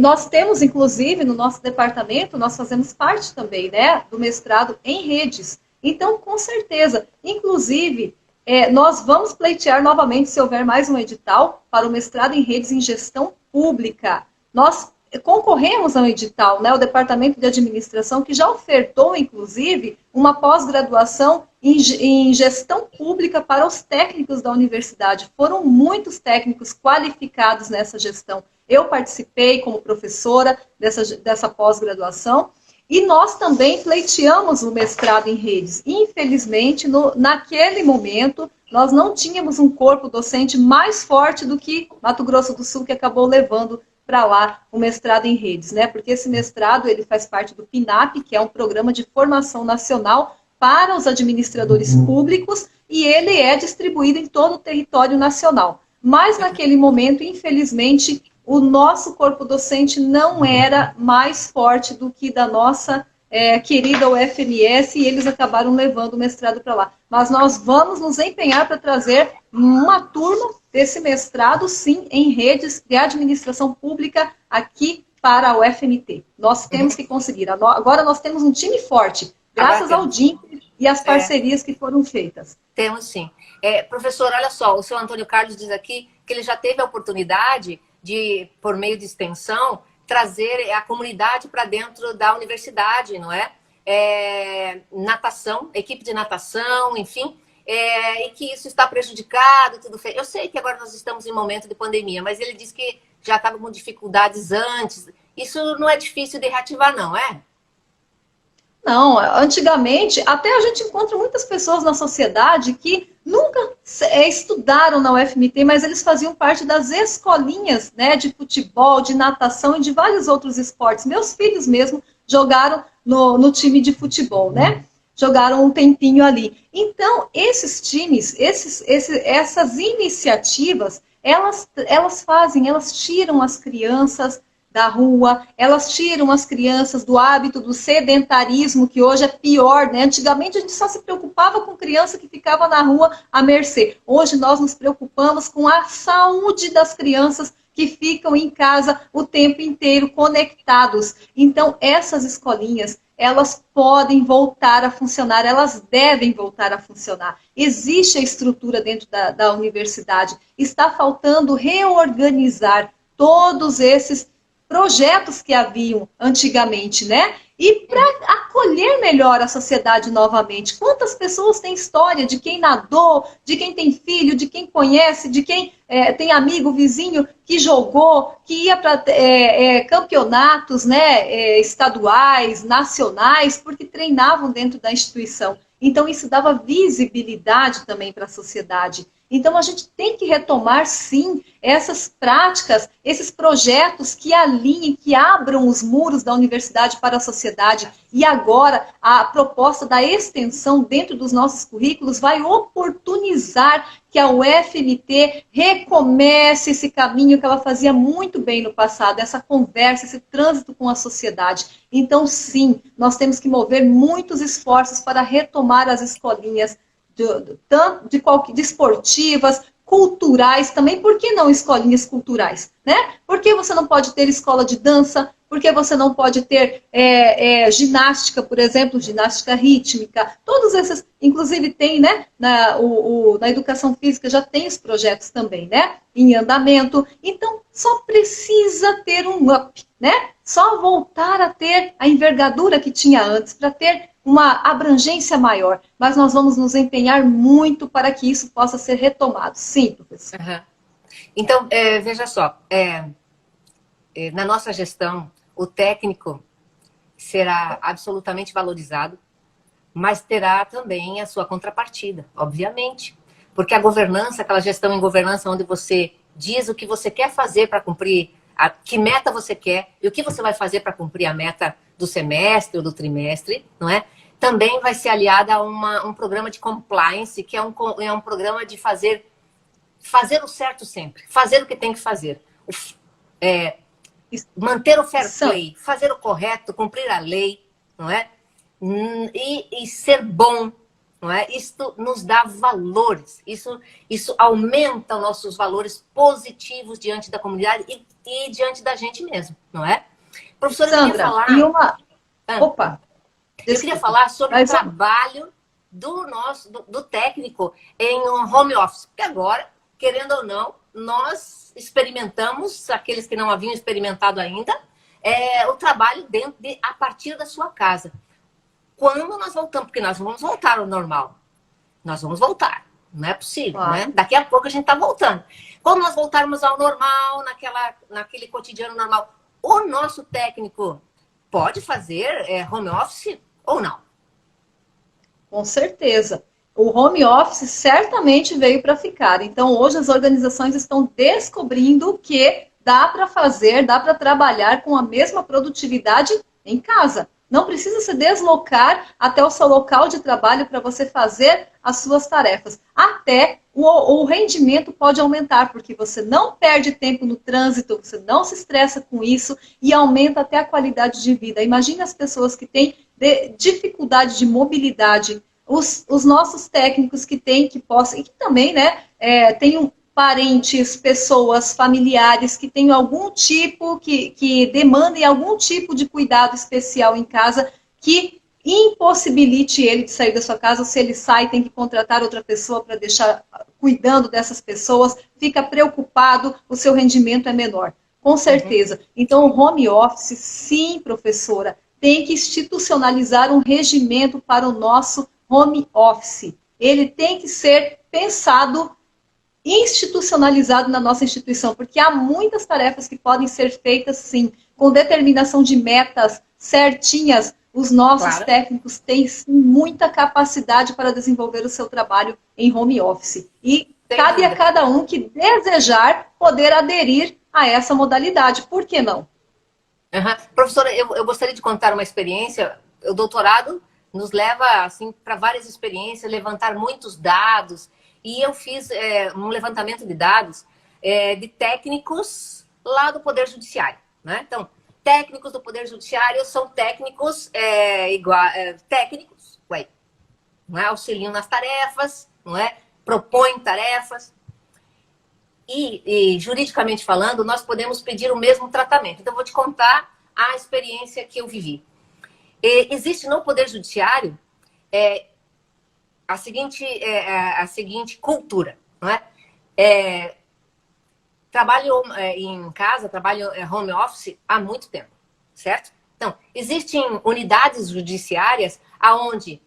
Nós temos, inclusive, no nosso departamento, nós fazemos parte também, né, do mestrado em redes. Então, com certeza, inclusive, nós vamos pleitear novamente, se houver mais um edital, para o mestrado em redes em gestão pública. Nós concorremos ao edital, né, o Departamento de Administração, que já ofertou, inclusive, uma pós-graduação em gestão pública para os técnicos da universidade. Foram muitos técnicos qualificados nessa gestão. Eu participei como professora dessa pós-graduação e nós também pleiteamos o mestrado em redes. Infelizmente, naquele momento, nós não tínhamos um corpo docente mais forte do que Mato Grosso do Sul, que acabou levando para lá o mestrado em redes, né? Porque esse mestrado ele faz parte do PINAP, que é um programa de formação nacional para os administradores públicos, e ele é distribuído em todo o território nacional. Mas naquele momento, infelizmente, o nosso corpo docente não era mais forte do que da nossa querida UFMS, e eles acabaram levando o mestrado para lá. Mas nós vamos nos empenhar para trazer uma turma desse mestrado, sim, em redes de administração pública aqui para a UFMT. Nós temos que conseguir. Agora nós temos um time forte, graças ao DIMP e às parcerias que foram feitas. Temos sim. Professor, olha só, o senhor Antônio Carlos diz aqui que ele já teve a oportunidade de, por meio de extensão, trazer a comunidade para dentro da universidade, não é? Natação, equipe de natação, enfim, e que isso está prejudicado, tudo feio. Eu sei que agora nós estamos em momento de pandemia, mas ele diz que já estava com dificuldades antes. Isso não é difícil de reativar, não é? Não, antigamente, até a gente encontra muitas pessoas na sociedade que nunca estudaram na UFMT, mas eles faziam parte das escolinhas, né, de futebol, de natação e de vários outros esportes. Meus filhos mesmo jogaram no time de futebol, né? Jogaram um tempinho ali. Então, esses times, essas iniciativas, elas tiram as crianças da rua, elas tiram as crianças do hábito do sedentarismo, que hoje é pior, né? Antigamente a gente só se preocupava com criança que ficava na rua à mercê. Hoje nós nos preocupamos com a saúde das crianças que ficam em casa o tempo inteiro conectados. Então, essas escolinhas, elas podem voltar a funcionar, elas devem voltar a funcionar. Existe a estrutura dentro da universidade, está faltando reorganizar todos esses projetos que haviam antigamente, né? E para acolher melhor a sociedade novamente. Quantas pessoas têm história de quem nadou, de quem tem filho, de quem conhece, de quem tem amigo, vizinho que jogou, que ia para campeonatos, né, estaduais, nacionais, porque treinavam dentro da instituição. Então isso dava visibilidade também para a sociedade. Então, a gente tem que retomar, sim, essas práticas, esses projetos que alinhem, que abram os muros da universidade para a sociedade. E agora, a proposta da extensão dentro dos nossos currículos vai oportunizar que a UFMT recomece esse caminho que ela fazia muito bem no passado, essa conversa, esse trânsito com a sociedade. Então, sim, nós temos que mover muitos esforços para retomar as escolinhas, de esportivas, culturais também. Por que não escolinhas culturais? Né? Por que você não pode ter escola de dança? porque você não pode ter ginástica, por exemplo, ginástica rítmica, todos esses, inclusive tem, né, na educação física já tem os projetos também, né, em andamento, então só precisa ter um up, né, só voltar a ter a envergadura que tinha antes, para ter uma abrangência maior, mas nós vamos nos empenhar muito para que isso possa ser retomado. Sim, professor. Uhum. Então, veja só, na nossa gestão, o técnico será absolutamente valorizado, mas terá também a sua contrapartida, obviamente. Porque a governança, aquela gestão em governança onde você diz o que você quer fazer para cumprir, que meta você quer e o que você vai fazer para cumprir a meta do semestre ou do trimestre, não é? Também vai ser aliada a um programa de compliance, que é um programa de fazer o certo sempre, fazer o que tem que fazer. Manter o fair play, fazer o correto, cumprir a lei, não é? E ser bom, não é? Isso nos dá valores, isso aumenta os nossos valores positivos diante da comunidade e diante da gente mesmo, não é? Professora, Sandra, eu queria falar... e uma... Opa! Eu queria falar sobre o trabalho do técnico em um home office, porque agora, querendo ou não, nós experimentamos, aqueles que não haviam experimentado ainda, o trabalho a partir da sua casa. Quando nós voltamos, porque nós vamos voltar ao normal. Nós vamos voltar. Não é possível, claro, né? Daqui a pouco a gente está voltando. Quando nós voltarmos ao normal, naquele cotidiano normal, o nosso técnico pode fazer home office ou não? Com certeza. O home office certamente veio para ficar. Então, hoje as organizações estão descobrindo que dá para fazer, dá para trabalhar com a mesma produtividade em casa. Não precisa se deslocar até o seu local de trabalho para você fazer as suas tarefas. Até o rendimento pode aumentar, porque você não perde tempo no trânsito, você não se estressa com isso e aumenta até a qualidade de vida. Imagine as pessoas que têm dificuldade de mobilidade, os nossos técnicos que possam, e que também, né, tenham parentes, pessoas, familiares que tenham algum tipo, que demandem algum tipo de cuidado especial em casa, que impossibilite ele de sair da sua casa. Se ele sai, tem que contratar outra pessoa para deixar cuidando dessas pessoas, fica preocupado, o seu rendimento é menor. Com certeza. Então, o home office, sim, professora, tem que institucionalizar um regimento para o nosso home office. Ele tem que ser pensado, institucionalizado na nossa instituição, porque há muitas tarefas que podem ser feitas, sim, com determinação de metas certinhas. Os nossos técnicos têm, sim, muita capacidade para desenvolver o seu trabalho em home office. E cabe a cada um que desejar poder aderir a essa modalidade. Por que não? Professora, eu gostaria de contar uma experiência. O doutorado nos leva assim para várias experiências, levantar muitos dados. E eu fiz um levantamento de dados de técnicos lá do Poder Judiciário, né? Então, técnicos do Poder Judiciário são técnicos técnicos, não é? Auxiliam nas tarefas, não é? Propõem tarefas. E juridicamente falando, nós podemos pedir o mesmo tratamento. Então, eu vou te contar a experiência que eu vivi. Existe no Poder Judiciário a seguinte cultura, não é? Trabalho em casa, trabalho home office há muito tempo, certo? Então, existem unidades judiciárias onde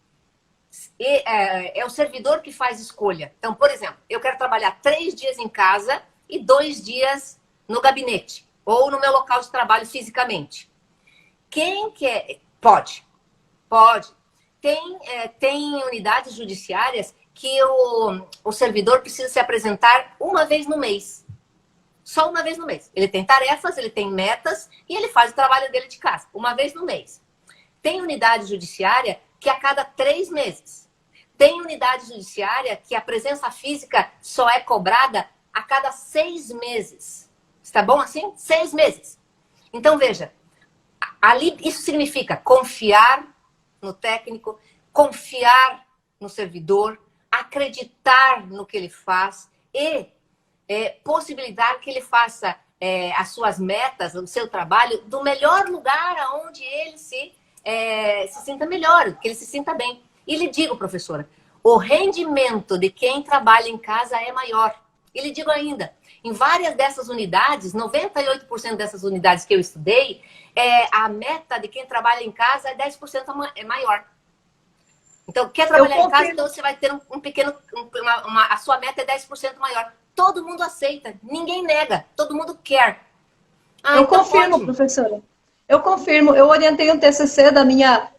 é o servidor que faz escolha. Então, por exemplo, eu quero trabalhar 3 dias em casa e 2 dias no gabinete ou no meu local de trabalho fisicamente. Quem quer? Pode. Tem unidades judiciárias que o servidor precisa se apresentar uma vez no mês. Só uma vez no mês. Ele tem tarefas, ele tem metas e ele faz o trabalho dele de casa. Uma vez no mês. Tem unidade judiciária que a cada 3 meses. Tem unidade judiciária que a presença física só é cobrada a cada 6 meses. Está bom assim? 6 meses. Então, veja. Ali, isso significa confiar no técnico, confiar no servidor, acreditar no que ele faz e possibilitar que ele faça as suas metas, o seu trabalho, do melhor lugar aonde ele se sinta melhor, que ele se sinta bem. E lhe digo, professora, o rendimento de quem trabalha em casa é maior. E lhe digo ainda, em várias dessas unidades, 98% dessas unidades que eu estudei, a meta de quem trabalha em casa é 10% maior. Então, quer trabalhar em casa, então você vai ter um pequeno... a sua meta é 10% maior. Todo mundo aceita, ninguém nega, todo mundo quer. Eu então confirmo, professora. Eu confirmo. Eu orientei um TCC da minha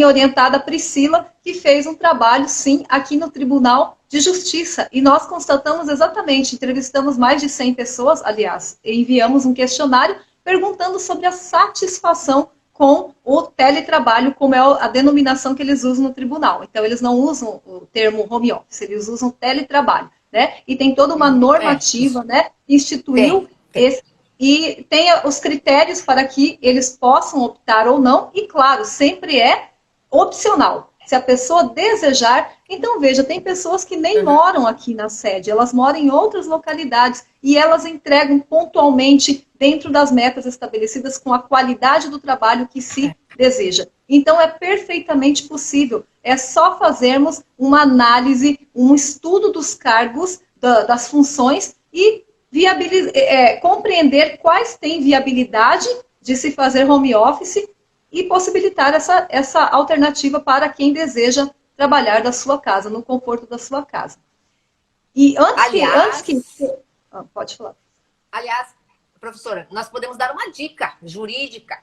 orientada Priscila, que fez um trabalho, sim, aqui no Tribunal de Justiça. E nós constatamos exatamente, entrevistamos mais de 100 pessoas, aliás, e enviamos um questionário perguntando sobre a satisfação com o teletrabalho, como é a denominação que eles usam no tribunal. Então, eles não usam o termo home office, eles usam teletrabalho, né? E tem toda uma normativa, né? Instituiu esse... E tem os critérios para que eles possam optar ou não, e claro, sempre é opcional. Se a pessoa desejar, então veja, tem pessoas que nem moram aqui na sede, elas moram em outras localidades e elas entregam pontualmente dentro das metas estabelecidas com a qualidade do trabalho que se deseja. Então é perfeitamente possível, é só fazermos uma análise, um estudo dos cargos, das funções e compreender quais têm viabilidade de se fazer home office e possibilitar essa alternativa para quem deseja trabalhar da sua casa, no conforto da sua casa. E pode falar. Aliás, professora, nós podemos dar uma dica jurídica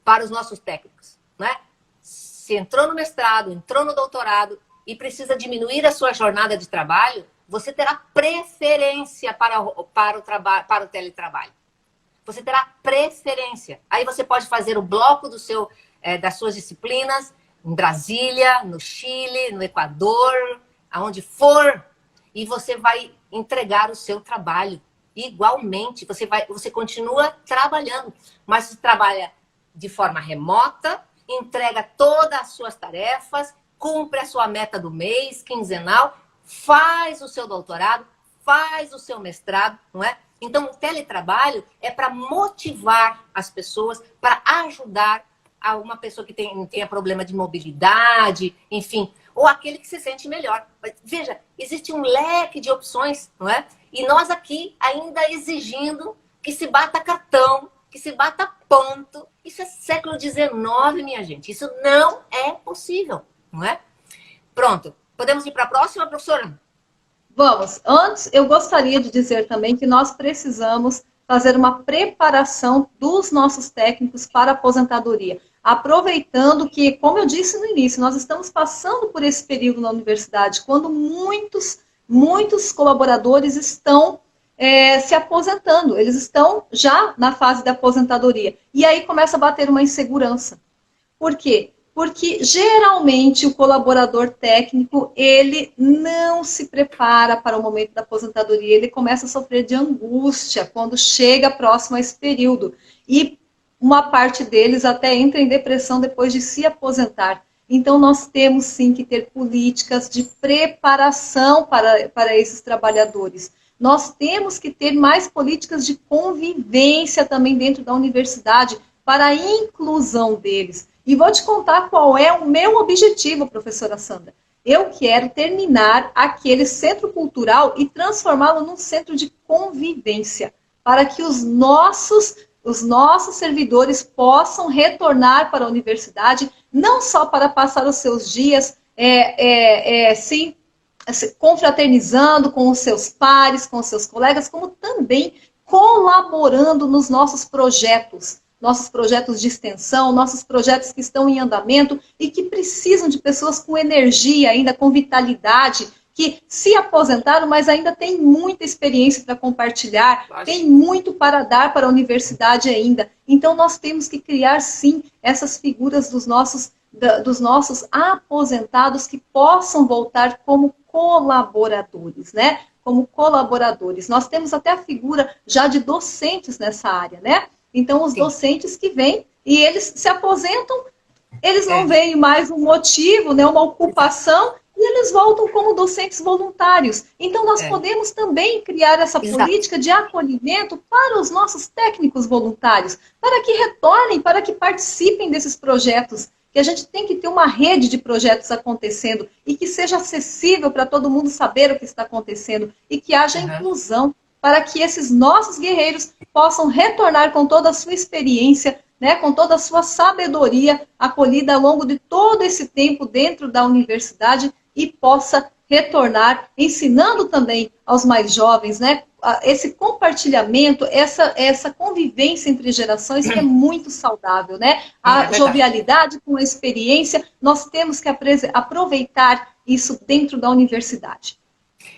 para os nossos técnicos, né? Se entrou no mestrado, entrou no doutorado e precisa diminuir a sua jornada de trabalho, você terá preferência para o teletrabalho. Você terá preferência. Aí você pode fazer o bloco das suas disciplinas em Brasília, no Chile, no Equador, aonde for, e você vai entregar o seu trabalho. Igualmente, você continua trabalhando, mas você trabalha de forma remota, entrega todas as suas tarefas, cumpre a sua meta do mês, quinzenal, faz o seu doutorado, faz o seu mestrado, não é? Então, o teletrabalho é para motivar as pessoas, para ajudar a uma pessoa que tenha problema de mobilidade, enfim, ou aquele que se sente melhor. Veja, existe um leque de opções, não é? E nós aqui ainda exigindo que se bata cartão, que se bata ponto. Isso é século XIX, minha gente. Isso não é possível, não é? Pronto. Podemos ir para a próxima, professora? Vamos. Antes, eu gostaria de dizer também que nós precisamos fazer uma preparação dos nossos técnicos para a aposentadoria. Aproveitando que, como eu disse no início, nós estamos passando por esse período na universidade, quando muitos colaboradores estão se aposentando. Eles estão já na fase da aposentadoria. E aí começa a bater uma insegurança. Por quê? Porque geralmente o colaborador técnico, ele não se prepara para o momento da aposentadoria, ele começa a sofrer de angústia quando chega próximo a esse período. E uma parte deles até entra em depressão depois de se aposentar. Então nós temos sim que ter políticas de preparação para esses trabalhadores. Nós temos que ter mais políticas de convivência também dentro da universidade para a inclusão deles. E vou te contar qual é o meu objetivo, professora Sandra. Eu quero terminar aquele centro cultural e transformá-lo num centro de convivência, para que os nossos servidores possam retornar para a universidade, não só para passar os seus dias confraternizando com os seus pares, com os seus colegas, como também colaborando nos nossos projetos de extensão, nossos projetos que estão em andamento e que precisam de pessoas com energia ainda, com vitalidade, que se aposentaram, mas ainda tem muita experiência para compartilhar, tem muito para dar para a universidade ainda. Então, nós temos que criar, sim, essas figuras dos nossos aposentados que possam voltar como colaboradores, né? Como colaboradores. Nós temos até a figura já de docentes nessa área, né? Então, os docentes que vêm e eles se aposentam, eles não veem mais um motivo, né, uma ocupação, e eles voltam como docentes voluntários. Então, nós podemos também criar essa política de acolhimento para os nossos técnicos voluntários, para que retornem, para que participem desses projetos, que a gente tem que ter uma rede de projetos acontecendo e que seja acessível para todo mundo saber o que está acontecendo e que haja inclusão para que esses nossos guerreiros possam retornar com toda a sua experiência, né, com toda a sua sabedoria acolhida ao longo de todo esse tempo dentro da universidade e possa retornar, ensinando também aos mais jovens, né, esse compartilhamento, essa convivência entre gerações que é muito saudável, né? A jovialidade com a experiência, nós temos que aproveitar isso dentro da universidade.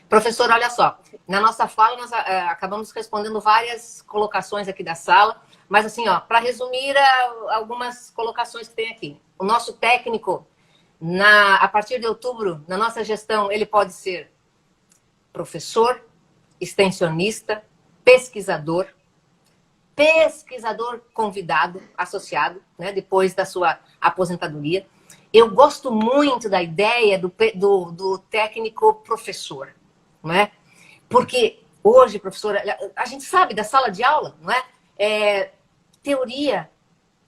Professor, olha só, na nossa fala nós acabamos respondendo várias colocações aqui da sala, mas assim, ó, para resumir algumas colocações que tem aqui. O nosso técnico, a partir de outubro, na nossa gestão, ele pode ser professor, extensionista, pesquisador convidado, associado, né, depois da sua aposentadoria. Eu gosto muito da ideia do técnico professor, não é? Porque hoje, professora, a gente sabe da sala de aula, não é? Teoria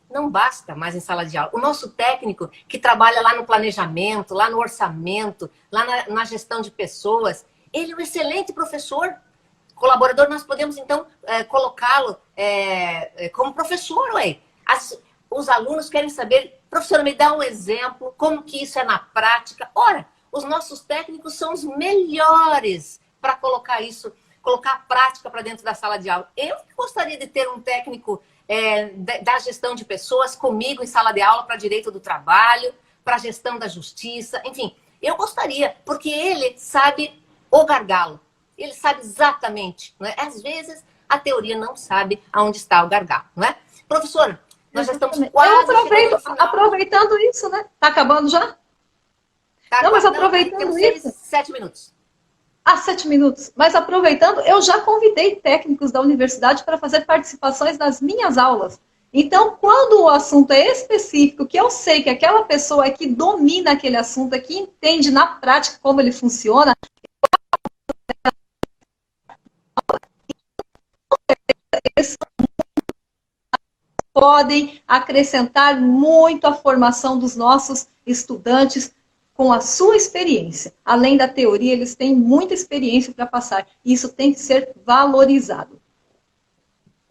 não basta mais em sala de aula. O nosso técnico que trabalha lá no planejamento, lá no orçamento, lá na gestão de pessoas, ele é um excelente professor. Colaborador, nós podemos, então, colocá-lo como professor, ué. Os alunos querem saber, professora, me dá um exemplo, como que isso é na prática. Ora, os nossos técnicos são os melhores para colocar isso, colocar a prática para dentro da sala de aula. Eu gostaria de ter um técnico da gestão de pessoas comigo em sala de aula para direito do trabalho, para gestão da justiça, enfim. Eu gostaria, porque ele sabe o gargalo. Ele sabe exatamente, não é? Às vezes, a teoria não sabe aonde está o gargalo, não é? Professora, nós já estamos quase aproveitando isso, né? Está acabando já? Não, mas aproveitando isso... 7 minutos. 7 minutos. Mas aproveitando, eu já convidei técnicos da universidade para fazer participações nas minhas aulas. Então, quando o assunto é específico, que eu sei que aquela pessoa é que domina aquele assunto, é que entende na prática como ele funciona, eles podem acrescentar muito à formação dos nossos estudantes com a sua experiência. Além da teoria, eles têm muita experiência para passar. E isso tem que ser valorizado.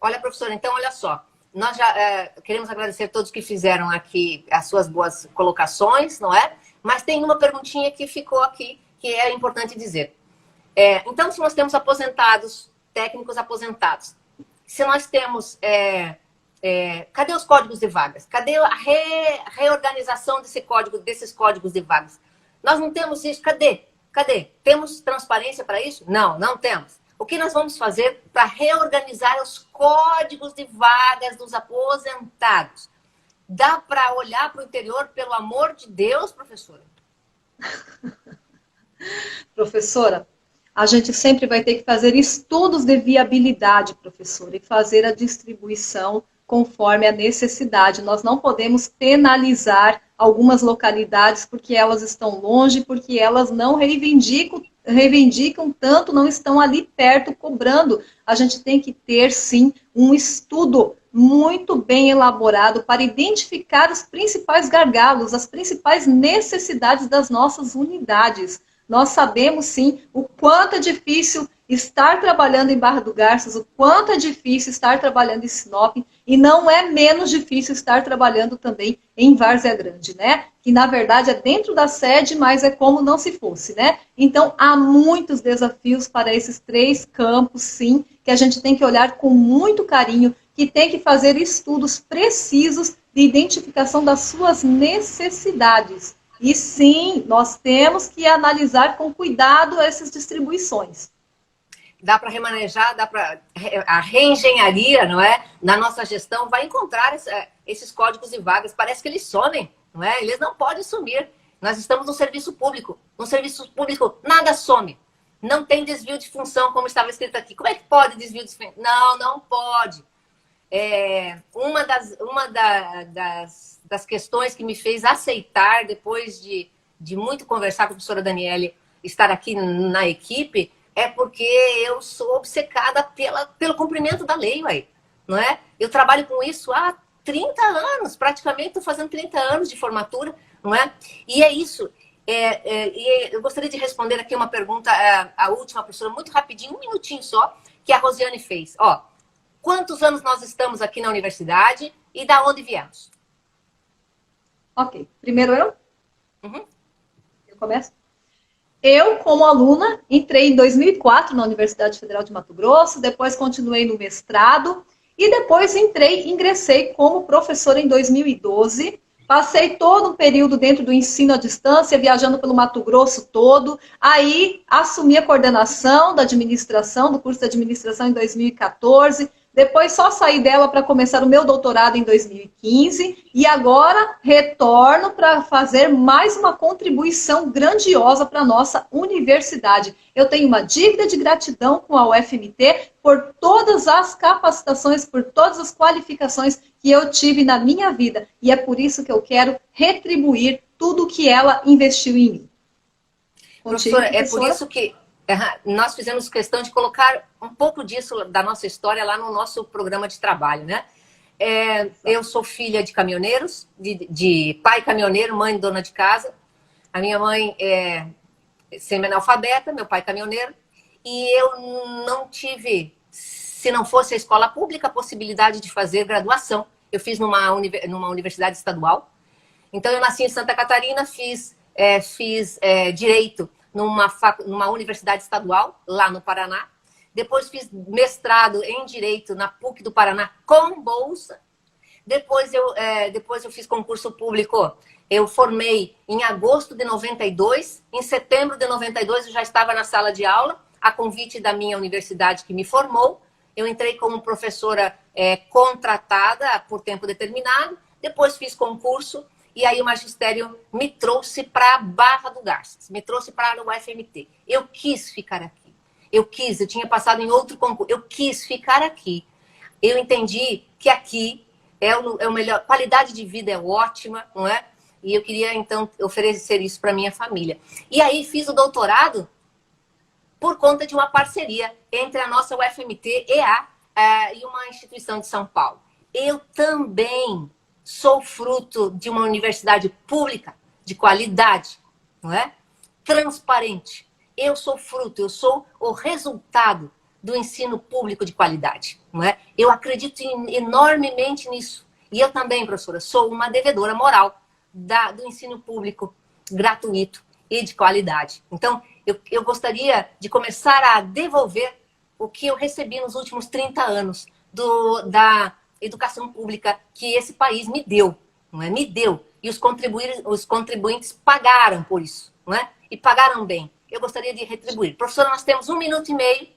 Olha, professora, então, olha só. Nós já queremos agradecer a todos que fizeram aqui as suas boas colocações, não é? Mas tem uma perguntinha que ficou aqui, que é importante dizer. Então, se nós temos aposentados, técnicos aposentados, se nós temos... cadê os códigos de vagas? Cadê a reorganização desses códigos de vagas? Nós não temos isso. Cadê? Temos transparência para isso? Não, não temos. O que nós vamos fazer para reorganizar os códigos de vagas dos aposentados? Dá para olhar para o interior, pelo amor de Deus, professora? Professora, a gente sempre vai ter que fazer estudos de viabilidade, professora, e fazer a distribuição conforme a necessidade. Nós não podemos penalizar algumas localidades porque elas estão longe, porque elas não reivindicam tanto, não estão ali perto cobrando. A gente tem que ter, sim, um estudo muito bem elaborado para identificar os principais gargalos, as principais necessidades das nossas unidades. Nós sabemos, sim, o quanto é difícil estar trabalhando em Barra do Garças, o quanto é difícil estar trabalhando em Sinop, e não é menos difícil estar trabalhando também em Várzea Grande, né? Que, na verdade, é dentro da sede, mas é como não se fosse, né? Então, há muitos desafios para esses 3 campos, sim, que a gente tem que olhar com muito carinho, que tem que fazer estudos precisos de identificação das suas necessidades. E sim, nós temos que analisar com cuidado essas distribuições. Dá para remanejar, a reengenharia, não é? Na nossa gestão vai encontrar esses códigos de vagas. Parece que eles somem, não é? Eles não podem sumir. Nós estamos no serviço público. No serviço público, nada some. Não tem desvio de função, como estava escrito aqui. Como é que pode desvio de função? Não, não pode. Uma das questões que me fez aceitar, depois de de muito conversar com a professora Daniele, estar aqui na equipe, é porque eu sou obcecada pelo cumprimento da lei, ué, não é? Eu trabalho com isso há 30 anos, praticamente estou fazendo 30 anos de formatura, não é? E é isso. E eu gostaria de responder aqui uma pergunta, a última, professora, muito rapidinho, um minutinho só, que a Rosiane fez. Ó, quantos anos nós estamos aqui na universidade e da onde viemos? Ok. Primeiro eu? Uhum. Eu começo? Eu, como aluna, entrei em 2004 na Universidade Federal de Mato Grosso, depois continuei no mestrado e depois ingressei como professora em 2012. Passei todo um período dentro do ensino à distância, viajando pelo Mato Grosso todo. Aí assumi a coordenação da administração, do curso de administração em 2014. Depois só saí dela para começar o meu doutorado em 2015. E agora retorno para fazer mais uma contribuição grandiosa para a nossa universidade. Eu tenho uma dívida de gratidão com a UFMT por todas as capacitações, por todas as qualificações que eu tive na minha vida. E é por isso que eu quero retribuir tudo que ela investiu em mim. Professora, é por isso que nós fizemos questão de colocar um pouco disso da nossa história lá no nosso programa de trabalho, né? Eu sou filha de caminhoneiros, de pai caminhoneiro, mãe dona de casa. A minha mãe é semi-analfabeta, meu pai caminhoneiro. E eu não tive, se não fosse a escola pública, a possibilidade de fazer graduação. Eu fiz numa universidade estadual. Então, eu nasci em Santa Catarina, fiz Direito numa universidade estadual, lá no Paraná. Depois fiz mestrado em Direito na PUC do Paraná com bolsa. Depois eu fiz concurso público. Eu formei em agosto de 92. Em setembro de 92 eu já estava na sala de aula, a convite da minha universidade que me formou. Eu entrei como professora contratada por tempo determinado. Depois fiz concurso. E aí o magistério me trouxe para Barra do Garças, me trouxe para o UFMT. Eu quis ficar aqui. Eu tinha passado em outro concurso. Eu quis ficar aqui. Eu entendi que aqui é o melhor. Qualidade de vida é ótima, não é? E eu queria, então, oferecer isso para minha família. E aí fiz o doutorado por conta de uma parceria entre a nossa UFMT, e uma instituição de São Paulo. Eu também sou fruto de uma universidade pública de qualidade, não é? Transparente. Eu sou fruto, eu sou o resultado do ensino público de qualidade, não é? Eu acredito enormemente nisso. E eu também, professora, sou uma devedora moral do ensino público gratuito e de qualidade. Então, eu gostaria de começar a devolver o que eu recebi nos últimos 30 anos da educação pública que esse país me deu, não é? Me deu. E os contribuintes pagaram por isso, não é? E pagaram bem. Eu gostaria de retribuir. Professora, nós temos 1 minuto e meio,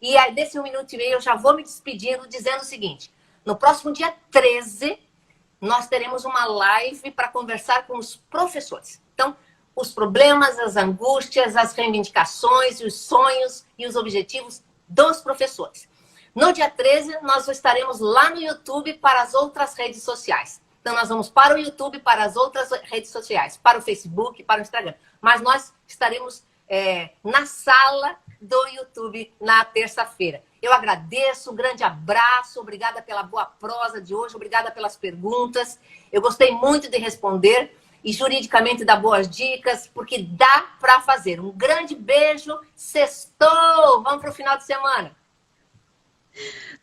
e desse 1 minuto e meio eu já vou me despedindo dizendo o seguinte: no próximo dia 13, nós teremos uma live para conversar com os professores. Então, os problemas, as angústias, as reivindicações, os sonhos e os objetivos dos professores. No dia 13, nós estaremos lá no YouTube para as outras redes sociais. Então, nós vamos para o YouTube, para as outras redes sociais, para o Facebook, para o Instagram. Mas nós estaremos na sala do YouTube na terça-feira. Eu agradeço, um grande abraço, obrigada pela boa prosa de hoje, obrigada pelas perguntas. Eu gostei muito de responder e juridicamente dar boas dicas, porque dá para fazer. Um grande beijo, sextou! Vamos para o final de semana.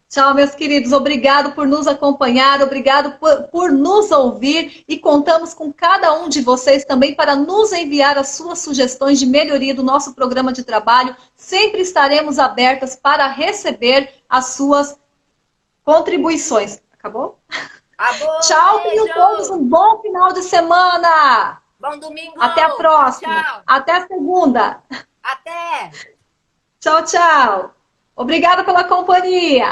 Tchau, meus queridos. Obrigado por nos acompanhar, obrigado por nos ouvir e contamos com cada um de vocês também para nos enviar as suas sugestões de melhoria do nosso programa de trabalho. Sempre estaremos abertas para receber as suas contribuições. Acabou? Acabou. Tchau, tenham todos um bom final de semana. Bom domingo. Até a próxima. Tchau. Até a segunda. Até. Tchau, tchau. Obrigada pela companhia.